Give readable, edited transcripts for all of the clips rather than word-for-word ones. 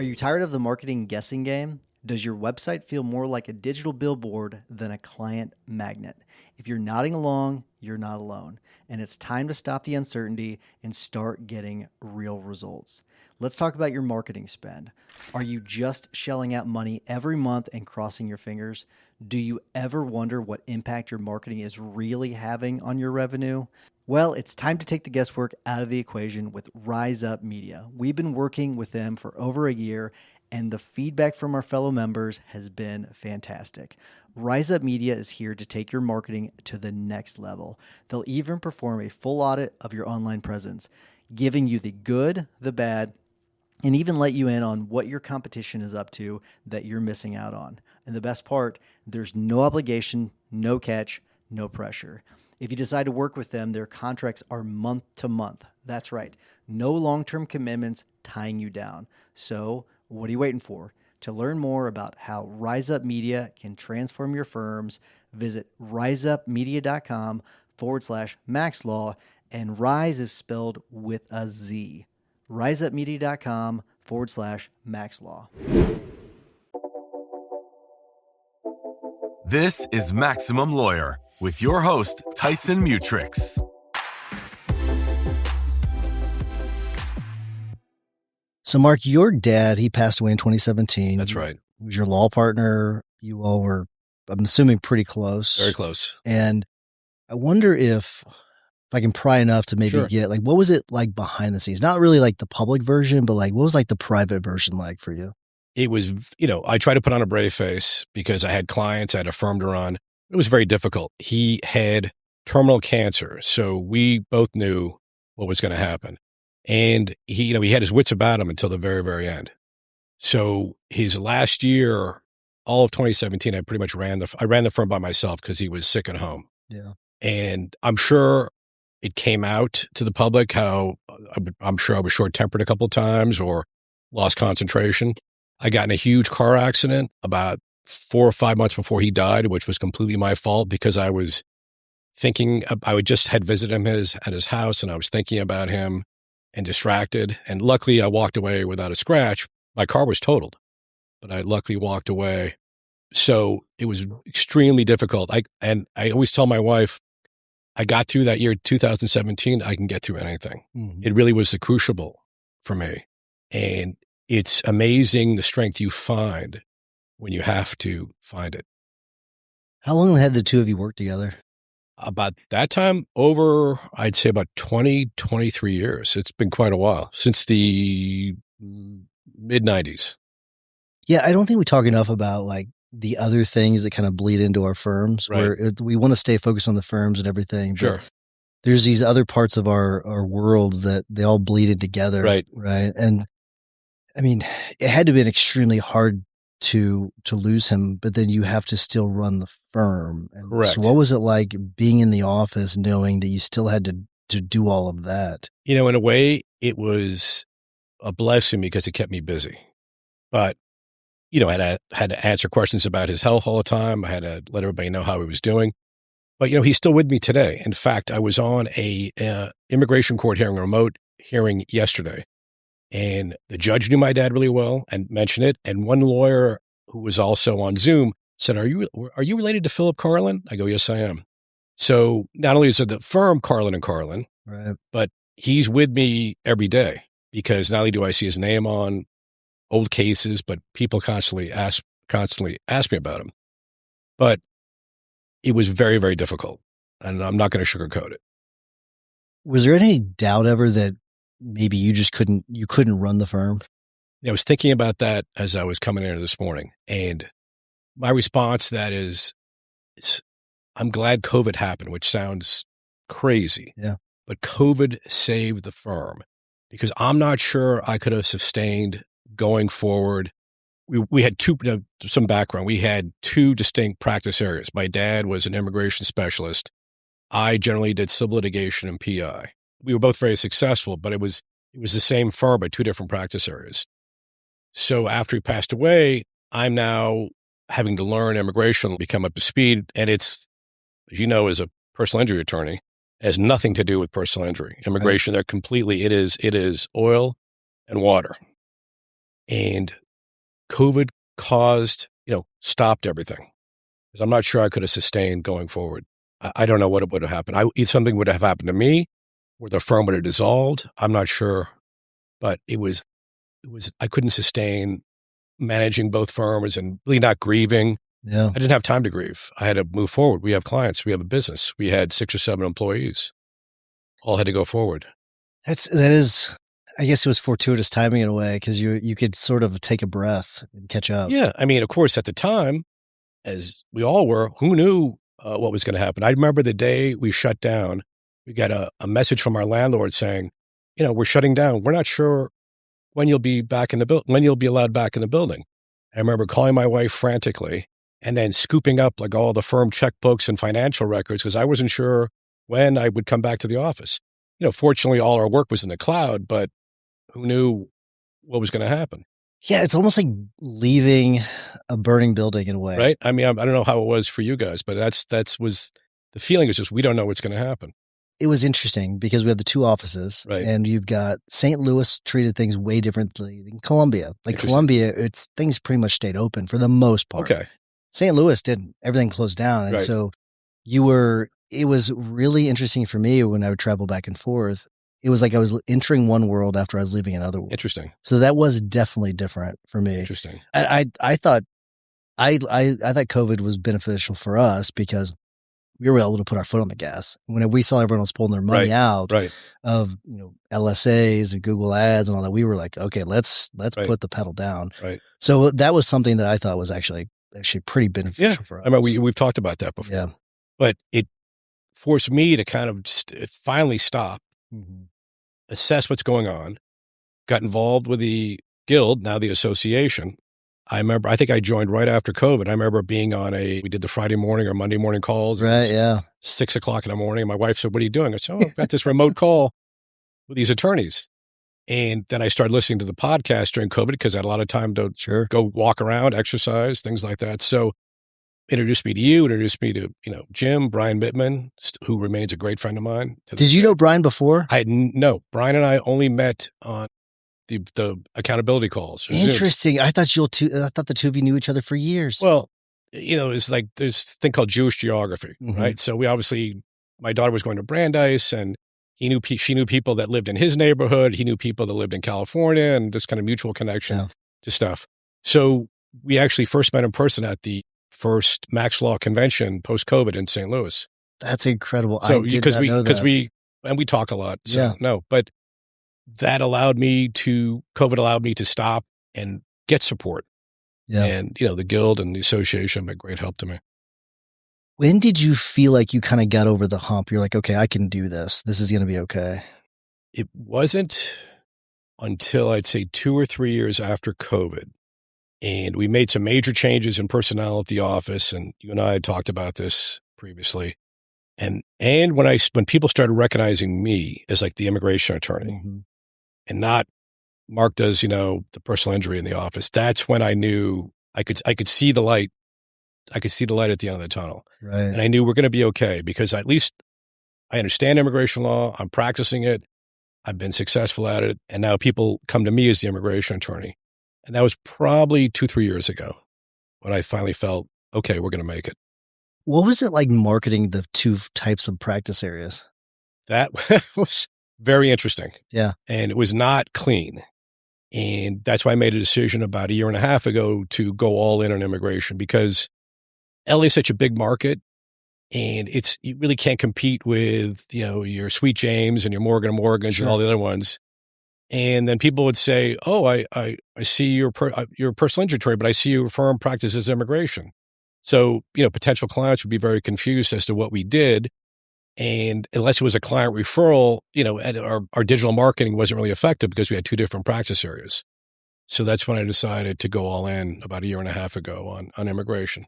Are you tired of the marketing guessing game? Does your website feel more like a digital billboard than a client magnet? If you're nodding along, you're not alone. And it's time to stop the uncertainty and start getting real results. Let's talk about your marketing spend. Are you just shelling out money every month and crossing your fingers? Do you ever wonder what impact your marketing is really having on your revenue? Well, it's time to take the guesswork out of the equation with Rise Up Media. We've been working with them for over a year, and the feedback from our fellow members has been fantastic. Rise Up Media is here to take your marketing to the next level. They'll even perform a full audit of your online presence, giving you the good, the bad, and even let you in on what your competition is up to that you're missing out on. And the best part, there's no obligation, no catch, no pressure. If you decide to work with them, their contracts are month to month. That's right. No long-term commitments tying you down. So what are you waiting for? To learn more about how Rise Up Media can transform your firms, visit riseupmedia.com/MaxLaw, and Rise is spelled with a Z. riseupmedia.com/MaxLaw. This is Maximum Lawyer with your host, Tyson Mutrix. So, Mark, your dad, he passed away in 2017. That's right. He was your law partner. You all were, I'm assuming, pretty close. Very close. And I wonder if I can pry enough to maybe Sure. get, like, what was it like behind the scenes? Not really like the public version, but like, what was like the private version like for you? It was, I tried to put on a brave face because I had clients, I had a firm to run. It was very difficult. He had terminal cancer, so we both knew what was going to happen. And he had his wits about him until the very, very end. So his last year, all of 2017, I pretty much ran the firm by myself because he was sick at home. Yeah. And I'm sure it came out to the public how I'm sure I was short-tempered a couple of times or lost concentration. I got in a huge car accident about 4 or 5 months before he died, which was completely my fault because I was thinking, I just had visited him at his house and I was thinking about him and distracted. And luckily I walked away without a scratch. My car was totaled, but I luckily walked away. So it was extremely difficult. I always tell my wife, I got through that year, 2017, I can get through anything. Mm-hmm. It really was the crucible for me. And it's amazing the strength you find when you have to find it. How long had the two of you worked together? About that time, over, I'd say about 20, 23 years. It's been quite a while, since the mid-90s. Yeah, I don't think we talk enough about like the other things that kind of bleed into our firms, Right. where we want to stay focused on the firms and everything. Sure. But there's these other parts of our worlds that they all bleed in together. Right. Right. And I mean, it had to have been extremely hard to lose him, but then you have to still run the firm. And Correct. So what was it like being in the office knowing that you still had to do all of that? In a way, it was a blessing because it kept me busy. But, I had to answer questions about his health all the time. I had to let everybody know how he was doing. But, he's still with me today. In fact, I was on a immigration court hearing, a remote hearing yesterday. And the judge knew my dad really well and mentioned it. And one lawyer who was also on Zoom said, are you related to Philip Karlin? I go, yes, I am. So not only is it the firm Karlin and Karlin, Right. but he's with me every day because not only do I see his name on old cases, but people constantly ask me about him. But it was very, very difficult. And I'm not going to sugarcoat it. Was there any doubt ever that maybe you just couldn't run the firm? I was thinking about that as I was coming in this morning. And my response to that is I'm glad COVID happened, which sounds crazy. Yeah. But COVID saved the firm because I'm not sure I could have sustained going forward. We had some background. We had two distinct practice areas. My dad was an immigration specialist. I generally did civil litigation and PI. We were both very successful, but it was the same firm, but two different practice areas. So after he passed away, I'm now having to learn immigration, become up to speed. And it's, as you know, as a personal injury attorney, it has nothing to do with personal injury. Immigration, They're completely, it is oil and water. And COVID stopped everything. Because I'm not sure I could have sustained going forward. I don't know what would have happened. Either something would have happened to me or the firm would have dissolved. I'm not sure. But I couldn't sustain managing both firms and really not grieving. Yeah. I didn't have time to grieve. I had to move forward. We have clients. We have a business. We had 6 or 7 employees. All had to go forward. That is, I guess it was fortuitous timing in a way because you could sort of take a breath and catch up. Yeah. I mean, of course, at the time, as we all were, who knew what was going to happen? I remember the day we shut down, we got a message from our landlord saying, we're shutting down. We're not sure when you'll be back in the when you'll be allowed back in the building. I remember calling my wife frantically and then scooping up like all the firm checkbooks and financial records because I wasn't sure when I would come back to the office. Fortunately, all our work was in the cloud, but who knew what was going to happen? Yeah, it's almost like leaving a burning building in a way. Right? I mean, I don't know how it was for you guys, but that was the feeling is just we don't know what's going to happen. It was interesting because we have the 2 offices, right. And you've got St. Louis treated things way differently than Columbia. Like Columbia, things pretty much stayed open for the most part. Okay. St. Louis didn't. Everything closed down. And so it was really interesting for me when I would travel back and forth. It was like I was entering one world after I was leaving another world. Interesting. So that was definitely different for me. Interesting. I thought COVID was beneficial for us because we were able to put our foot on the gas. When we saw everyone else pulling their money out of LSAs and Google ads and all that, we were like, okay, let's put the pedal down. Right. So that was something that I thought was actually pretty beneficial for us. I mean, we've talked about that before. Yeah. But it forced me to kind of finally stop, assess what's going on, got involved with the guild, now the association. I think I joined right after COVID. I remember being we did the Friday morning or Monday morning calls. Right, yeah. 6 o'clock in the morning. My wife said, "What are you doing?" I said, "Oh, I've got this remote call with these attorneys." And then I started listening to the podcast during COVID because I had a lot of time to go walk around, exercise, things like that. So introduced me to you, introduced me to, Jim, Brian Bittman, who remains a great friend of mine. Did you know Brian before? No. Brian and I only met on the accountability calls. Interesting. I thought the 2 of you knew each other for years. Well, it's like there's a thing called Jewish geography, right? So my daughter was going to Brandeis and she knew people that lived in his neighborhood. He knew people that lived in California and this kind of mutual connection to stuff. So we actually first met in person at the first Max Law convention post-COVID in St. Louis. That's incredible. So because we talk a lot. So but COVID allowed me to stop and get support. Yeah. And, the guild and the association have been great help to me. When did you feel like you kind of got over the hump? You're like, okay, I can do this. This is going to be okay. It wasn't until I'd say 2 or 3 years after COVID. And we made some major changes in personnel at the office. And you and I had talked about this previously. And when people started recognizing me as like the immigration attorney and not Mark does, the personal injury in the office, that's when I knew I could see the light. I could see the light at the end of the tunnel. Right. And I knew we're going to be okay because at least I understand immigration law. I'm practicing it. I've been successful at it. And now people come to me as the immigration attorney. And that was probably 2-3 years ago when I finally felt, okay, we're going to make it. What was it like marketing the 2 types of practice areas? That was very interesting. Yeah. And it was not clean. And that's why I made a decision about 1.5 years ago to go all in on immigration because LA is such a big market and you really can't compete with, your Sweet James and your Morgan & Morgans and all the other ones. And then people would say, "Oh, I see you're a personal injury attorney, but I see your firm practices immigration." So, potential clients would be very confused as to what we did. And unless it was a client referral, and our digital marketing wasn't really effective because we had 2 different practice areas. So that's when I decided to go all in about 1.5 years ago on immigration.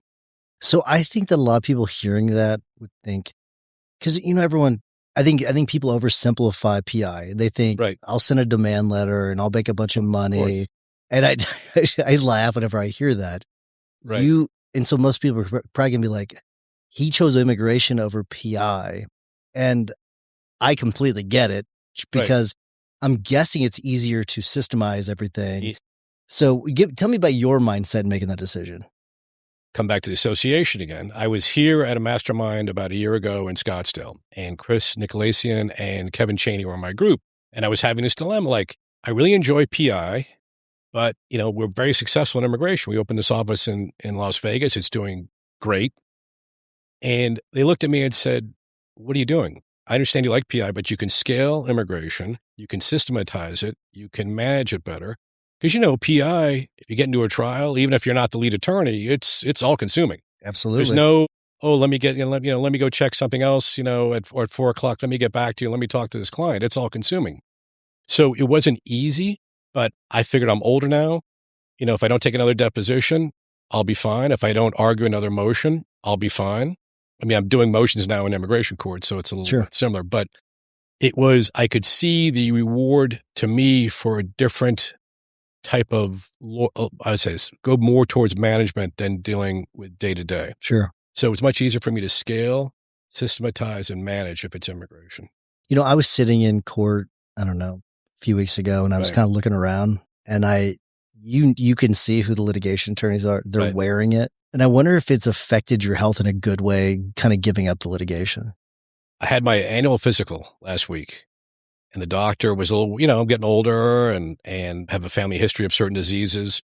So I think that a lot of people hearing that would think, because, everyone, I think people oversimplify PI. They think, I'll send a demand letter and I'll make a bunch of money. And I laugh whenever I hear that. Right. And so most people are probably going to be like, he chose immigration over PI. And I completely get it because I'm guessing it's easier to systemize everything. So tell me about your mindset in making that decision. Come back to the association again. I was here at a mastermind about a year ago in Scottsdale, and Chris Nicolaisian and Kevin Chaney were in my group. And I was having this dilemma, like, I really enjoy PI, but, we're very successful in immigration. We opened this office in Las Vegas. It's doing great. And they looked at me and said, what are you doing? I understand you like PI, but you can scale immigration. You can systematize it. You can manage it better. Because, PI, if you get into a trial, even if you're not the lead attorney, it's all consuming. Absolutely. There's no, let me go check something else, at 4:00. Let me get back to you. Let me talk to this client. It's all consuming. So it wasn't easy, but I figured I'm older now. If I don't take another deposition, I'll be fine. If I don't argue another motion, I'll be fine. I mean, I'm doing motions now in immigration court, so it's a little bit similar, but I could see the reward to me for a different type of, I would say, go more towards management than dealing with day to day. Sure. So it's much easier for me to scale, systematize, and manage if it's immigration. I was sitting in court, I don't know, a few weeks ago, and I was kind of looking around, and you can see who the litigation attorneys are. They're wearing it. And I wonder if it's affected your health in a good way, kind of giving up the litigation. I had my annual physical last week. And the doctor was a little, I'm getting older and have a family history of certain diseases.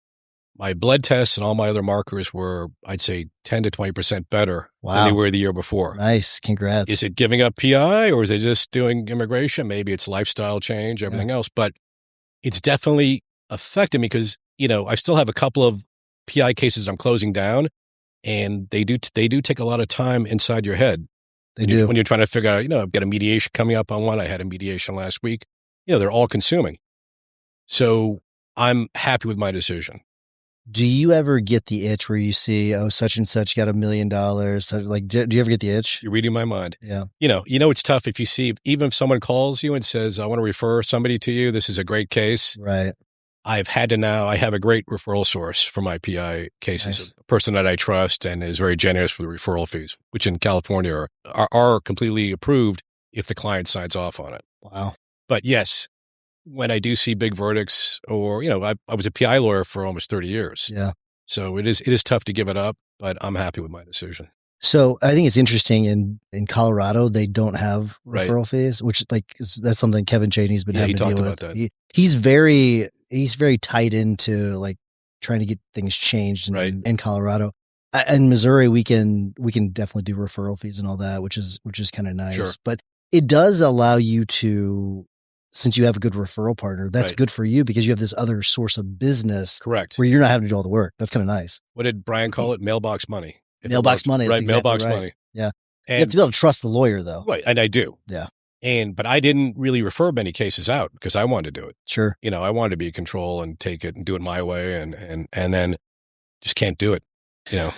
My blood tests and all my other markers were, I'd say, 10 to 20% better than they were the year before. Nice. Congrats. Is it giving up PI or is it just doing immigration? Maybe it's lifestyle change, everything else. But it's definitely affected me because, I still have a couple of PI cases I'm closing down, and they do take a lot of time inside your head. When you're trying to figure out, I've got a mediation coming up on one. I had a mediation last week. They're all consuming. So I'm happy with my decision. Do you ever get the itch where you see, such and such got $1 million? So, do you ever get the itch? You're reading my mind. Yeah. It's tough if you see, even if someone calls you and says, I want to refer somebody to you. This is a great case. Right. I have a great referral source for my PI cases. Nice. A person that I trust and is very generous with referral fees, which in California are completely approved if the client signs off on it. Wow. But yes, when I do see big verdicts or, I was a PI lawyer for almost 30 years. Yeah. So it is tough to give it up, but I'm happy with my decision. So I think it's interesting in Colorado, they don't have referral fees, which that's something Kevin Chaney's been having to deal with. That. He's very tight into trying to get things changed in Colorado. In Missouri, we can definitely do referral fees and all that, which is kind of nice. Sure. But it does allow you to, since you have a good referral partner, that's good for you because you have this other source of business. Correct. Where you're not having to do all the work. That's kind of nice. What did Brian call it? Mailbox money. Mailbox money. Right. Exactly Mailbox money. Yeah. And you have to be able to trust the lawyer though. Right. And I do. Yeah. But I didn't really refer many cases out because I wanted to do it. Sure. I wanted to be in control and take it and do it my way and then just can't do it, All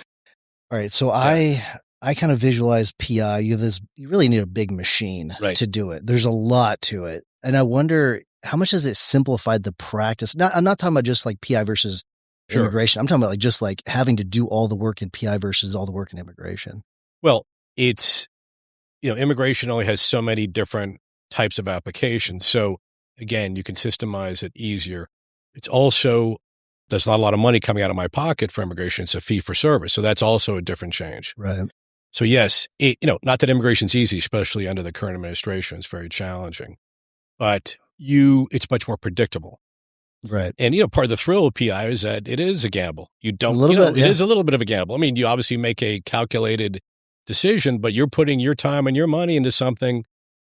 right. So I kind of visualize PI. You really need a big machine to do it. There's a lot to it. And I wonder how much has it simplified the practice? I'm not talking about just PI versus immigration. I'm talking about just having to do all the work in PI versus all the work in immigration. Well, it's, immigration only has so many different types of applications. So again, you can systemize it easier. It's also, there's not a lot of money coming out of my pocket for immigration. It's a fee for service. So that's also a different change. Right. So yes, not that immigration's easy, especially under the current administration. It's very challenging, but it's much more predictable. Right. And, part of the thrill of PI is that it is a gamble. You don't, it is a little bit of a gamble. I mean, you obviously make a calculated decision, but you're putting your time and your money into something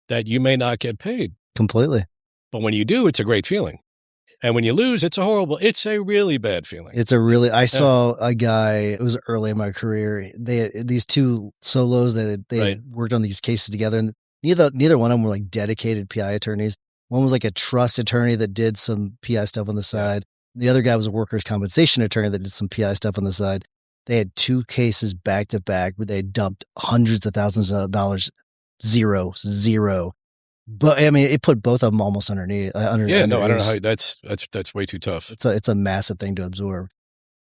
that you may not get paid. Completely. But when you do, it's a great feeling. And when you lose, it's a really bad feeling. I saw a guy, it was early in my career. They had these two solos that had worked on these cases together, and neither one of them were dedicated PI attorneys. One was a trust attorney that did some PI stuff on the side. The other guy was a workers' compensation attorney that did some PI stuff on the side. They had two cases back to back where they dumped hundreds of thousands of dollars. Zero. But I mean, it put both of them almost underneath. I don't know how that's way too tough. It's a massive thing to absorb.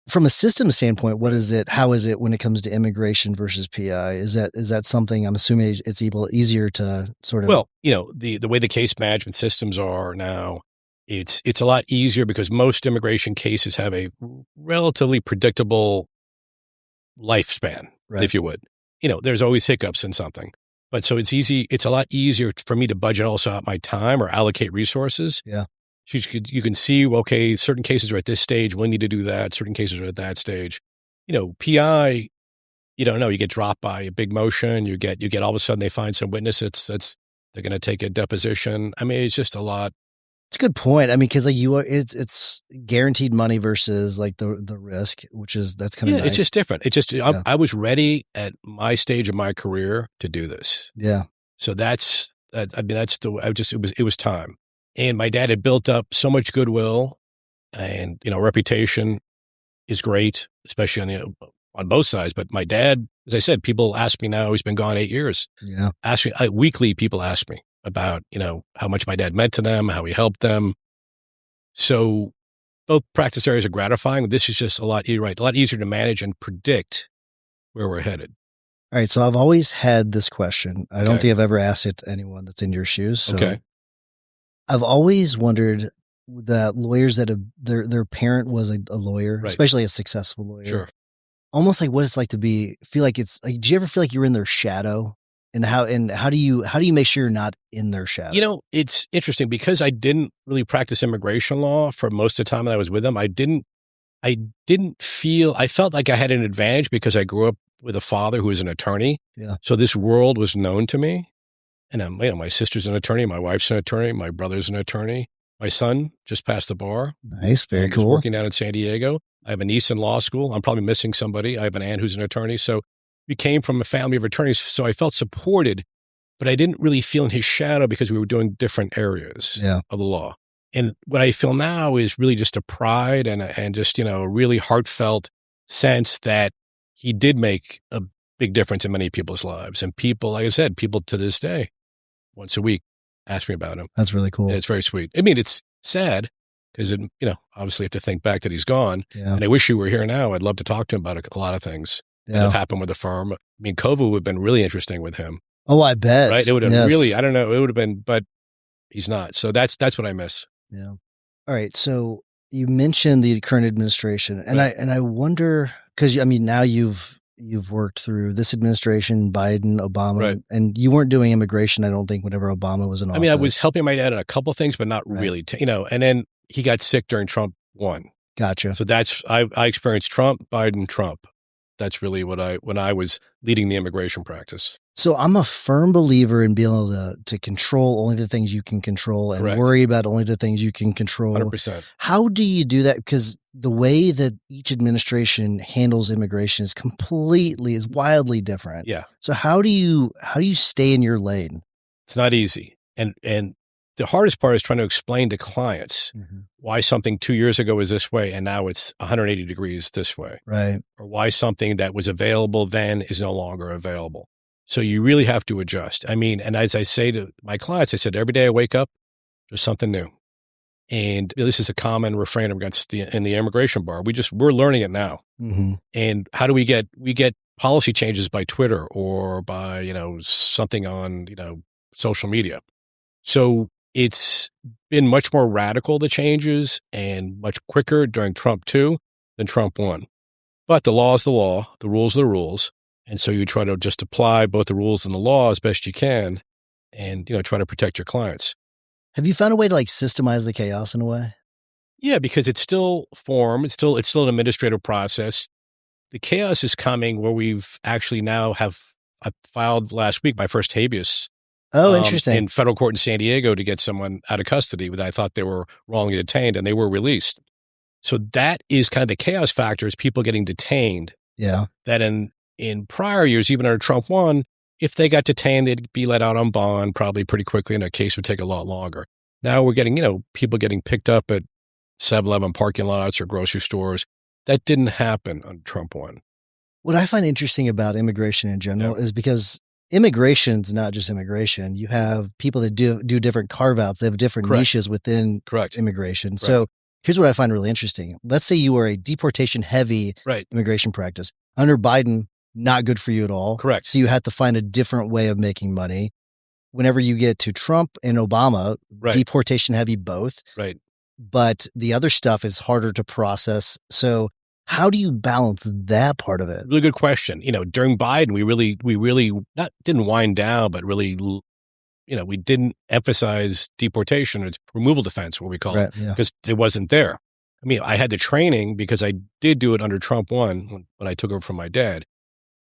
From a system standpoint, how is it when it comes to immigration versus PI? Is that something I'm assuming it's easier to sort of? Well, the way the case management systems are now, It's a lot easier because most immigration cases have a relatively predictable lifespan, if you would. There's always hiccups in something. But so it's easy. It's a lot easier for me to budget also out my time or allocate resources. Yeah. You can see, okay, certain cases are at this stage. We need to do that. Certain cases are at that stage. PI, you don't know. You get dropped by a big motion. You get all of a sudden they find some witness. They're going to take a deposition. I mean, it's just a lot. It's a good point. I mean, because like it's guaranteed money versus like the risk, that's kind of nice. It's just different. I was ready at my stage of my career to do this. Yeah. So it was time. And my dad had built up so much goodwill, and reputation is great, especially on both sides. But my dad, as I said, people ask me now. He's been gone 8 years. Yeah. Weekly, people ask me about, how much my dad meant to them, how he helped them. So both practice areas are gratifying. This is just a lot easier to manage and predict where we're headed. All right. So I've always had this question. I don't think I've ever asked it to anyone that's in your shoes. So I've always wondered that lawyers that their parent was a lawyer, especially a successful lawyer. Sure. Almost like what it's like to feel like it's like, do you ever feel like you're in their shadow? And how do you make sure you're not in their shadow? It's interesting because I didn't really practice immigration law for most of the time that I was with them. I felt like I had an advantage because I grew up with a father who was an attorney. Yeah. So this world was known to me. And my sister's an attorney, my wife's an attorney, my brother's an attorney. My son just passed the bar. Nice, very cool. He's working down in San Diego. I have a niece in law school. I'm probably missing somebody. I have an aunt who's an attorney. So we came from a family of attorneys, so I felt supported, but I didn't really feel in his shadow because we were doing different areas of the law. And what I feel now is really just a pride and just, a really heartfelt sense that he did make a big difference in many people's lives. And people, like I said, people to this day, once a week, ask me about him. That's really cool. And it's very sweet. I mean, it's sad because, obviously have to think back that he's gone. Yeah. And I wish he were here now. I'd love to talk to him about a lot of things that have happened with the firm. I mean, COVID would have been really interesting with him. Oh, I bet. Right? It would have really, I don't know, it would have been, but he's not. So that's what I miss. Yeah. All right. So you mentioned the current administration, and I wonder, because now you've worked through this administration, Biden, Obama, and you weren't doing immigration, I don't think, whenever Obama was in office. I mean, I was helping my dad on a couple of things, but not really, and then he got sick during Trump 1. Gotcha. So I experienced Trump, Biden, Trump. That's really when I was leading the immigration practice. So I'm a firm believer in being able to control only the things you can control and worry about only the things you can control. 100%. How do you do that? Because the way that each administration handles immigration is wildly different. Yeah. So how do you stay in your lane? It's not easy. And the hardest part is trying to explain to clients why something 2 years ago was this way and now it's 180 degrees this way. Right. Or why something that was available then is no longer available. So you really have to adjust. I mean, and as I say to my clients, I said, every day I wake up, there's something new. And this is a common refrain in the immigration bar. We're learning it now. Mm-hmm. And how do we get policy changes by Twitter or by, something on, social media. So it's been much more radical, the changes, and much quicker during Trump 2 than Trump 1. But the law is the law, the rules are the rules. And so you try to just apply both the rules and the law as best you can and, try to protect your clients. Have you found a way to systemize the chaos in a way? Yeah, because it's still form. It's still an administrative process. The chaos is coming where we've actually I filed last week my first habeas. Oh, interesting. In federal court in San Diego to get someone out of custody that I thought they were wrongly detained, and they were released. So that is kind of the chaos factor, is people getting detained. Yeah. That in prior years, even under Trump 1, if they got detained, they'd be let out on bond probably pretty quickly, and a case would take a lot longer. Now we're getting, people getting picked up at 7-Eleven parking lots or grocery stores. That didn't happen on Trump 1. What I find interesting about immigration in general is because immigration's not just immigration. You have people that do different carve-outs. They have different niches within immigration. So here's what I find really interesting. Let's say you are a deportation-heavy immigration practice. Under Biden, not good for you at all. Correct. So you have to find a different way of making money. Whenever you get to Trump and Obama, deportation-heavy both. Right. but the other stuff is harder to process. So how do you balance that part of it? Really good question. During Biden, we really didn't wind down, but really, we didn't emphasize deportation or removal defense, what we call it, because it wasn't there. I mean, I had the training because I did do it under Trump 1 when I took over from my dad,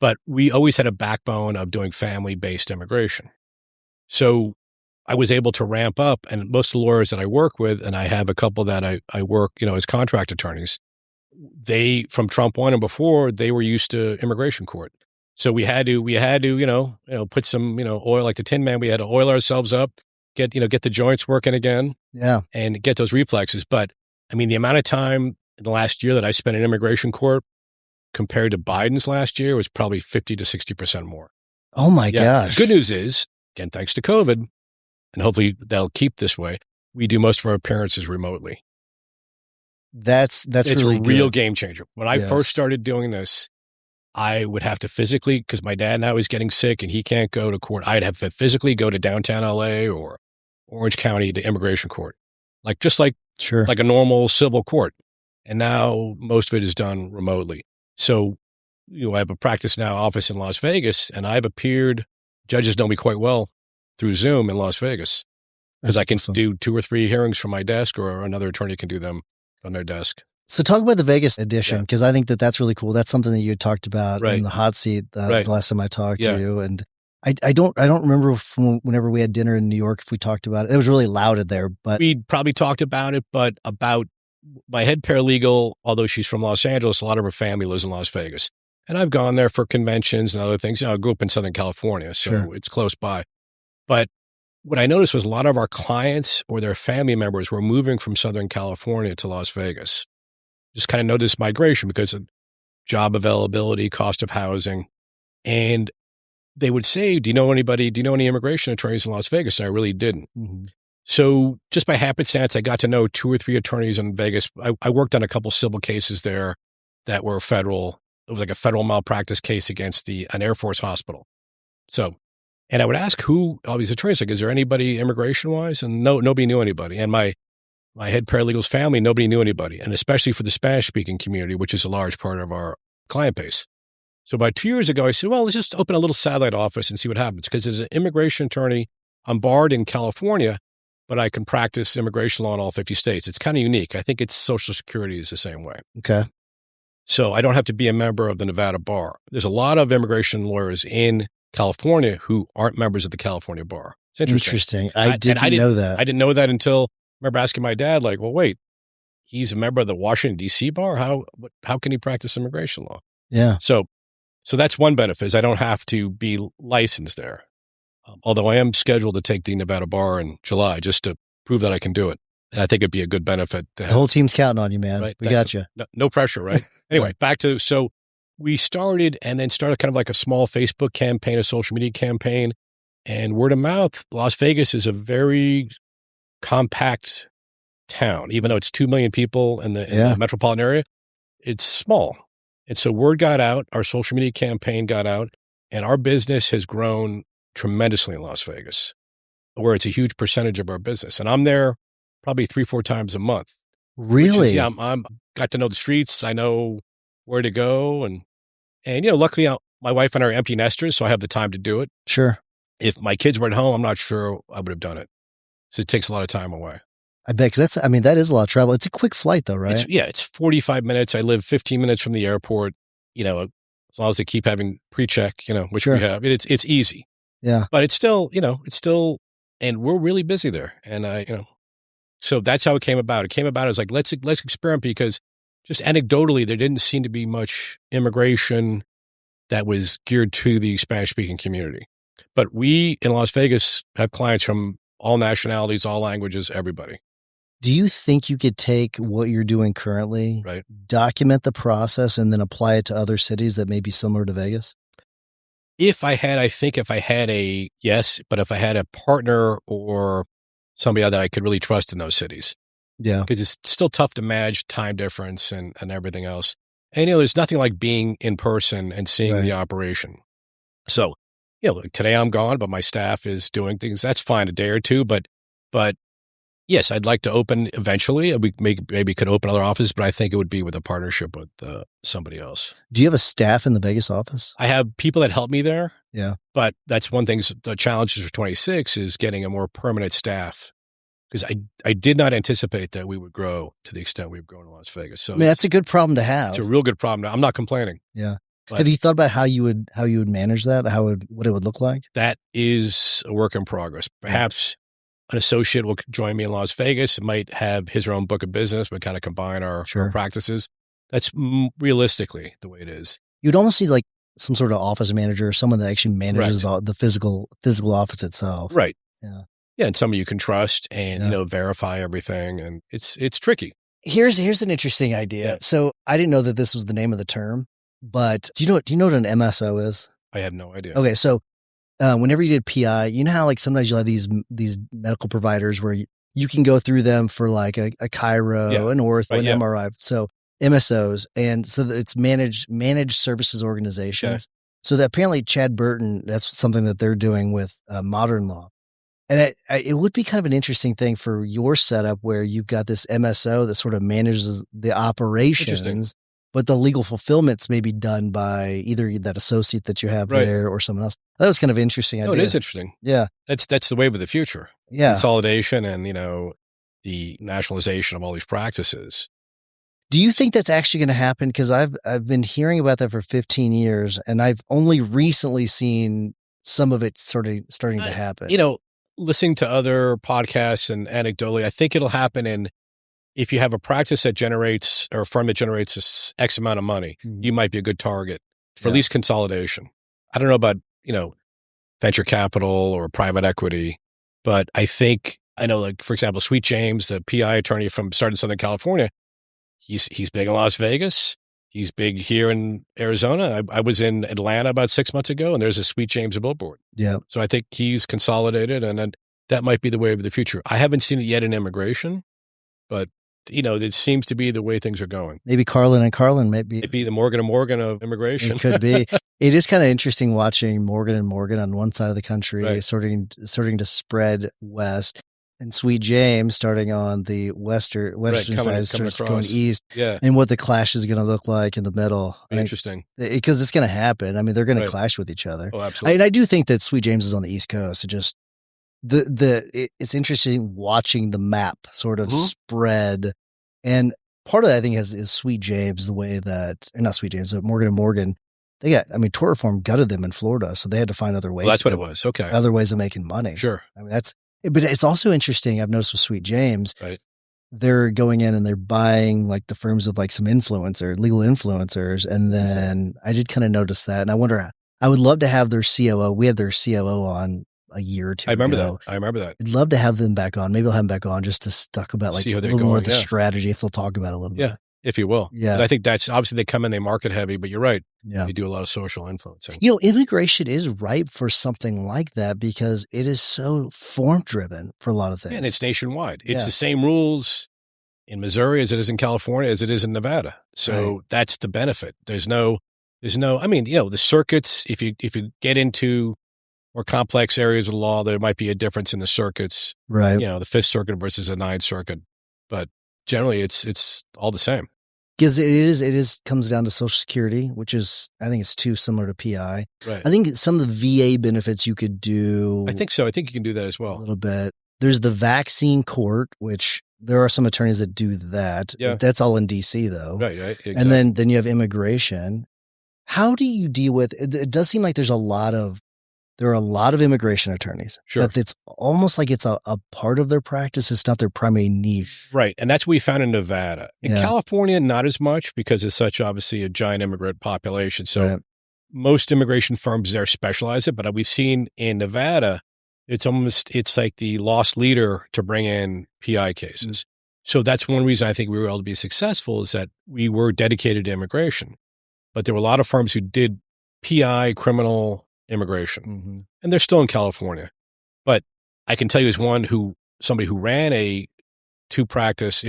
but we always had a backbone of doing family-based immigration. So I was able to ramp up, and most of the lawyers that I work with, and I have a couple that I work, as contract attorneys, they, from Trump 1 and before, they were used to immigration court. So we had to, put some, oil, like the Tin Man, we had to oil ourselves up, get the joints working again. Yeah. And get those reflexes. But I mean, the amount of time in the last year that I spent in immigration court compared to Biden's last year was probably 50 to 60% more. Oh my gosh. The good news is, again, thanks to COVID, and hopefully that'll keep this way, we do most of our appearances remotely. It's really a real good. Game changer. When I first started doing this, I would have to physically, because my dad now is getting sick and he can't go to court, I'd have to physically go to downtown LA or Orange County to immigration court, like a normal civil court. And now most of it is done remotely. So, I have a practice now office in Las Vegas, and I've appeared, judges know me quite well through Zoom in Las Vegas, because I can do 2 or 3 hearings from my desk, or another attorney can do them on their desk. So talk about the Vegas edition, because I think that's really cool. That's something that you had talked about in the hot seat the last time I talked to you. And I don't remember whenever we had dinner in New York, if we talked about it. It was really loud in there, but we probably talked about it, but about my head paralegal, although she's from Los Angeles, a lot of her family lives in Las Vegas. And I've gone there for conventions and other things. I grew up in Southern California, so it's close by. But what I noticed was a lot of our clients or their family members were moving from Southern California to Las Vegas. Just kind of noticed migration because of job availability, cost of housing. And they would say, do you know any immigration attorneys in Las Vegas? And I really didn't. Mm-hmm. So just by happenstance, I got to know 2 or 3 attorneys in Vegas. I worked on a couple civil cases there that were federal. It was like a federal malpractice case against an Air Force hospital. So, and I would ask who all these attorneys, like, is there anybody immigration-wise? And nobody knew anybody. And my head paralegal's family, nobody knew anybody. And especially for the Spanish-speaking community, which is a large part of our client base. So about 2 years ago, I said, well, let's just open a little satellite office and see what happens. Because as an immigration attorney, I'm barred in California, but I can practice immigration law in all 50 states. It's kind of unique. I think it's Social Security is the same way. Okay. So I don't have to be a member of the Nevada bar. There's a lot of immigration lawyers in California who aren't members of the California bar. It's interesting. I didn't know that. I didn't know that until I remember asking my dad, like, well, wait, he's a member of the Washington, D.C. bar? How can he practice immigration law? Yeah. So that's one benefit is I don't have to be licensed there. Although I am scheduled to take the Nevada bar in July just to prove that I can do it. And I think it'd be a good benefit to have. The whole team's counting on you, man. Right? We got you. No pressure, right? Anyway, so we started kind of like a small Facebook campaign, a social media campaign, and word of mouth. Las Vegas is a very compact town, even though it's 2 million people in the metropolitan area. It's small. And so word got out, our social media campaign got out, and our business has grown tremendously in Las Vegas, where it's a huge percentage of our business. And I'm there probably 3-4 times a month. Really? I'm got to know the streets. I know where to go. And luckily my wife and I are empty nesters, so I have the time to do it. Sure. If my kids were at home, I'm not sure I would have done it. So it takes a lot of time away. I bet, because that is a lot of travel. It's a quick flight though, right? It's 45 minutes. I live 15 minutes from the airport, as long as they keep having pre-check, which we have. It's easy. Yeah. But it's still, and we're really busy there. And so that's how it came about. It came about as like, let's experiment, because just anecdotally, there didn't seem to be much immigration that was geared to the Spanish-speaking community. But we in Las Vegas have clients from all nationalities, all languages, everybody. Do you think you could take what you're doing currently, right, document the process, and then apply it to other cities that may be similar to Vegas? If I had but if I had a partner or somebody that I could really trust in those cities. Yeah. Because it's still tough to manage time difference and everything else. And, there's nothing like being in person and seeing the operation. So, like today I'm gone, but my staff is doing things. That's fine, a day or two, but Yes, I'd like to open eventually. We maybe could open other offices, but I think it would be with a partnership with somebody else. Do you have a staff in the Vegas office? I have people that help me there. Yeah. But that's one thing, the challenges for 26 is getting a more permanent staff. Because I did not anticipate that we would grow to the extent we've grown in Las Vegas. So that's a good problem to have. It's a real good problem. I'm not complaining. Yeah. But have you thought about how you would manage that? What it would look like? That is a work in progress. Perhaps an associate will join me in Las Vegas. It might have his or own book of business. We kind of combine our practices. That's realistically the way it is. You'd almost need like some sort of office manager or someone that actually manages the physical office itself. Right. Yeah. Yeah. And somebody you can trust and, verify everything. And it's tricky. Here's an interesting idea. Yeah. So I didn't know that this was the name of the term, but do you know what an MSO is? I have no idea. Okay. So whenever you did PI, you know how like sometimes you'll have these medical providers where you can go through them for like a chiro, an ortho, an MRI. So MSOs. And so it's managed services organizations. Okay. So that apparently Chad Burton, that's something that they're doing with Modern Law. And it would be kind of an interesting thing for your setup where you've got this MSO that sort of manages the operations, but the legal fulfillment's maybe done by either that associate that you have there or someone else. That was kind of an interesting idea. No, it is interesting. Yeah. That's the wave of the future. Yeah. Consolidation and, the nationalization of all these practices. Do you think that's actually going to happen? Because I've been hearing about that for 15 years, and I've only recently seen some of it sort of starting to happen. Listening to other podcasts and anecdotally, I think it'll happen if you have a practice that generates or a firm that generates X amount of money, you might be a good target for at least consolidation. I don't know about, venture capital or private equity, but I know, like, for example, Sweet James, the PI attorney started in Southern California, he's big in Las Vegas. He's big here in Arizona. I was in Atlanta about 6 months ago, and there's a Sweet James billboard. Yeah. So I think he's consolidated, and that might be the way of the future. I haven't seen it yet in immigration, but, it seems to be the way things are going. Maybe Karlin and Karlin might be. It'd be the Morgan & Morgan of immigration. It could be. It is kind of interesting watching Morgan & Morgan on one side of the country starting to spread west. And Sweet James starting on the western side starts going east. Yeah. And what the clash is going to look like in the middle. Interesting. Because it's going to happen. I mean, they're going to clash with each other. Oh, absolutely. And I do think that Sweet James is on the East Coast. It just, it's interesting watching the map sort of spread. And part of that, I think, is Sweet James, the way that, or not Sweet James, but Morgan & Morgan, tort reform gutted them in Florida. So they had to find other ways. Well, that's what it was. Okay. Other ways of making money. Sure. I mean, but it's also interesting. I've noticed with Sweet James, they're going in and they're buying like the firms of like some legal influencers. And then I did kind of notice that. And I wonder, I would love to have their COO. We had their COO on a year or two ago. I remember that. I'd love to have them back on. Maybe I'll have them back on just to talk about like a little more of the strategy, if they'll talk about it a little bit. Yeah. If you will. Yeah. And I think that's obviously they come in, they market heavy, but you're right. Yeah. They do a lot of social influencing. Immigration is ripe for something like that because it is so form driven for a lot of things. And it's nationwide. It's the same rules in Missouri as it is in California, as it is in Nevada. So that's the benefit. There's no, the circuits, if you get into more complex areas of law, there might be a difference in the circuits. Right. The Fifth Circuit versus the Ninth Circuit. But generally it's all the same. Because it comes down to Social Security, which is, I think it's too similar to PI. Right. I think some of the VA benefits you could do. I think so. I think you can do that as well. A little bit. There's the vaccine court, which there are some attorneys that do that. Yeah. That's all in DC though. Right. Exactly. And then you have immigration. How do you deal with it? It does seem like there are a lot of immigration attorneys. Sure. But it's almost like it's a part of their practice. It's not their primary niche. Right. And that's what we found in Nevada. In California, not as much because it's such obviously a giant immigrant population. So most immigration firms there specialize it. But we've seen in Nevada, it's like the lost leader to bring in PI cases. Mm-hmm. So that's one reason I think we were able to be successful is that we were dedicated to immigration. But there were a lot of firms who did PI criminal immigration. Mm-hmm. And they're still in California. But I can tell you as somebody who ran a two practice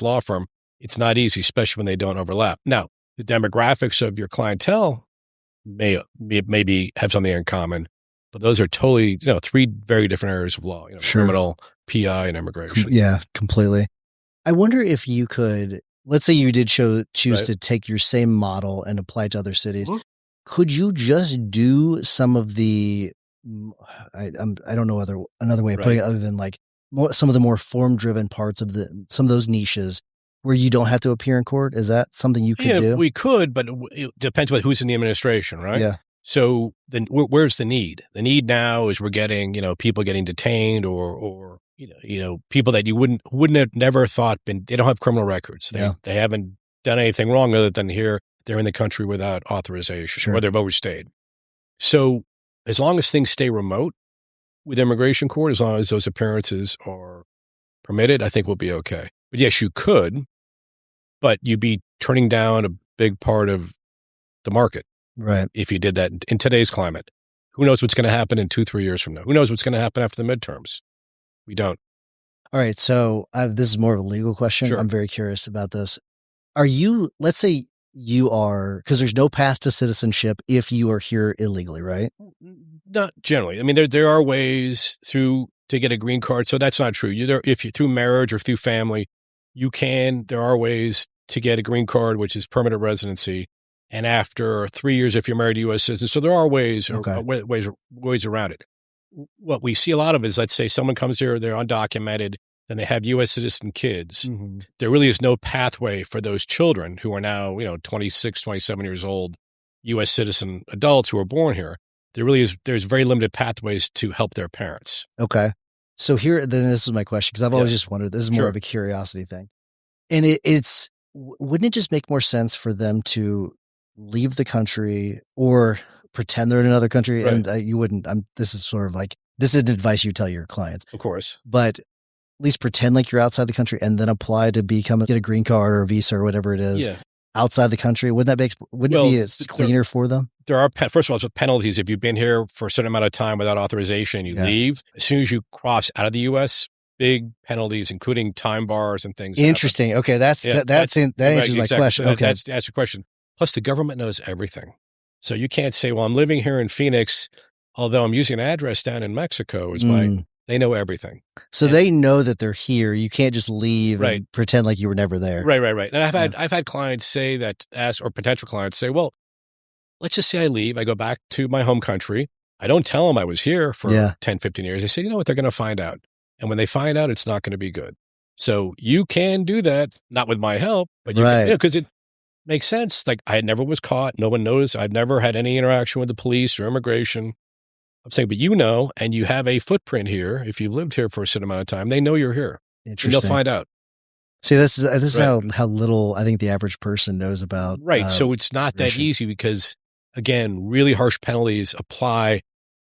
law firm, it's not easy, especially when they don't overlap. Now, the demographics of your clientele maybe have something in common, but those are totally, three very different areas of law, sure. criminal, PI and immigration. Yeah, completely. I wonder if you could, let's say you did choose to take your same model and apply it to other cities. Mm-hmm. Could you just do some of the, I don't know another way of putting it other than like some of the more form-driven parts of some of those niches where you don't have to appear in court? Is that something you could do? We could, but it depends on who's in the administration, right? Yeah. So then where's the need? The need now is we're getting, people getting detained or people that you wouldn't have never thought they don't have criminal records. They haven't done anything wrong other than here they're in the country without authorization or they've overstayed. So as long as things stay remote with immigration court, as long as those appearances are permitted, I think we'll be okay. But yes, you could, but you'd be turning down a big part of the market. Right. If you did that in today's climate. Who knows what's going to happen in 2-3 years from now? Who knows what's going to happen after the midterms? We don't. All right. So this is more of a legal question. Sure. I'm very curious about this. Let's say you are, because there's no path to citizenship if you are here illegally, right? Not generally. I mean, there are ways to get a green card. So that's not true. If you're through marriage or through family, there are ways to get a green card, which is permanent residency. And after 3 years, if you're married to U.S. citizens, so there are ways around it. What we see a lot of is, let's say someone comes here, they're undocumented, then they have U.S. citizen kids. Mm-hmm. There really is no pathway for those children who are now, 26, 27 years old, U.S. citizen adults who are born here. There's very limited pathways to help their parents. Okay. So this is my question, because I've always just wondered, this is more of a curiosity thing. And wouldn't it just make more sense for them to leave the country or pretend they're in another country? Right. And you wouldn't, this is sort of like, this isn't advice you tell your clients. Of course. But at least pretend like you're outside the country and then apply to get a green card or a visa or whatever it is outside the country. Wouldn't it be cleaner for them? There are, first of all, penalties. If you've been here for a certain amount of time without authorization, you leave. As soon as you cross out of the U.S., big penalties, including time bars and things. Interesting. Happen. Okay. That answers my question. So okay. That's your question. Plus, the government knows everything. So you can't say, well, I'm living here in Phoenix, although I'm using an address down in Mexico. They know everything. So they know that they're here. You can't just leave and pretend like you were never there. Right. And I've had clients say that, or potential clients say, well, let's just say I leave. I go back to my home country. I don't tell them I was here for 10, 15 years. They say, you know what? They're going to find out. And when they find out, it's not going to be good. So you can do that, not with my help, but because it makes sense. Like, I never was caught. No one knows. I've never had any interaction with the police or immigration. I'm saying, but and you have a footprint here. If you've lived here for a certain amount of time, they know you're here. Interesting. And they'll find out. See, this is how little I think the average person knows about. Right. So it's not that easy because, again, really harsh penalties apply,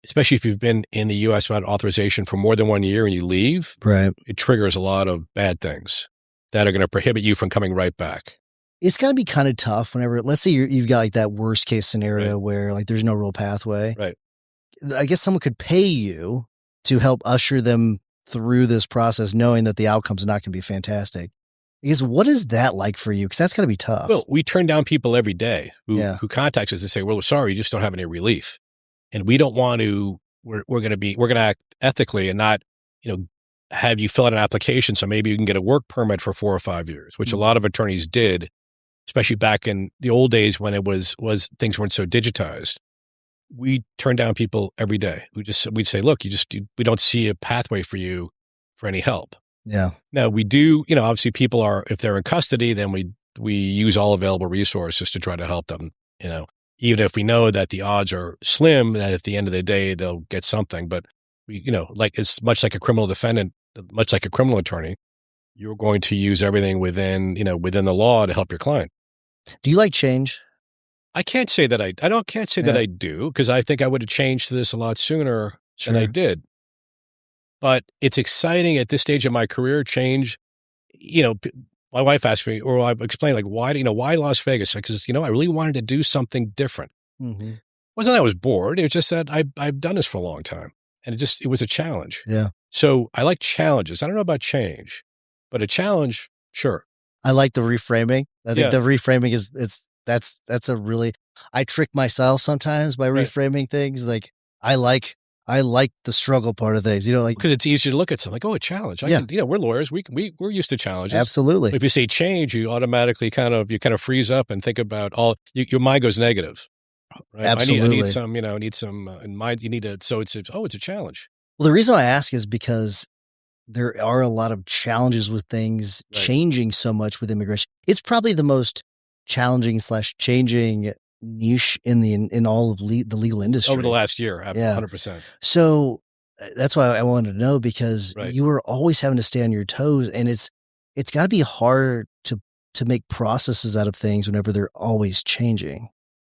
especially if you've been in the U.S. without authorization for more than 1 year and you leave. Right. It triggers a lot of bad things that are going to prohibit you from coming right back. It's got to be kind of tough whenever, let's say you've got like that worst case scenario where like there's no real pathway. Right. I guess someone could pay you to help usher them through this process, knowing that the outcome's not going to be fantastic. I guess, what is that like for you? Because that's got to be tough. Well, we turn down people every day who contact us and say, well, sorry, you just don't have any relief. And we don't want to, we're going to act ethically and not, have you fill out an application so maybe you can get a work permit for 4 or 5 years, which a lot of attorneys did, especially back in the old days when it was things weren't so digitized. We turn down people every day. We'd say, look, we don't see a pathway for you for any help. Yeah. Now we do, obviously people if they're in custody, then we use all available resources to try to help them, even if we know that the odds are slim that at the end of the day, they'll get something. But we, like it's much like a criminal defendant, much like a criminal attorney, you're going to use everything within the law to help your client. Do you like change? I can't say that that I do, because I think I would have changed to this a lot sooner than I did. But it's exciting at this stage of my career, change. My wife asked me, or I explained, like, why Las Vegas? Because, I really wanted to do something different. Mm-hmm. It wasn't that I was bored. It was just that I've done this for a long time. And it was a challenge. Yeah. So I like challenges. I don't know about change, but a challenge, sure. I like the reframing. I think the reframing that's a really, I trick myself sometimes by reframing things. Like, I like I like the struggle part of things, like because it's easier to look at something like, oh, a challenge. We're lawyers. We're used to challenges. Absolutely. But if you say change, you automatically kind of freeze up and think about your mind goes negative. Right? Absolutely. I need some in mind. You need to, so it's a challenge. Well, the reason I ask is because there are a lot of challenges with things changing so much with immigration. It's probably the most challenging / changing niche in all of the legal industry over the last year. 100%. So that's why I wanted to know, because you were always having to stay on your toes, and it's got to be hard to make processes out of things whenever they're always changing.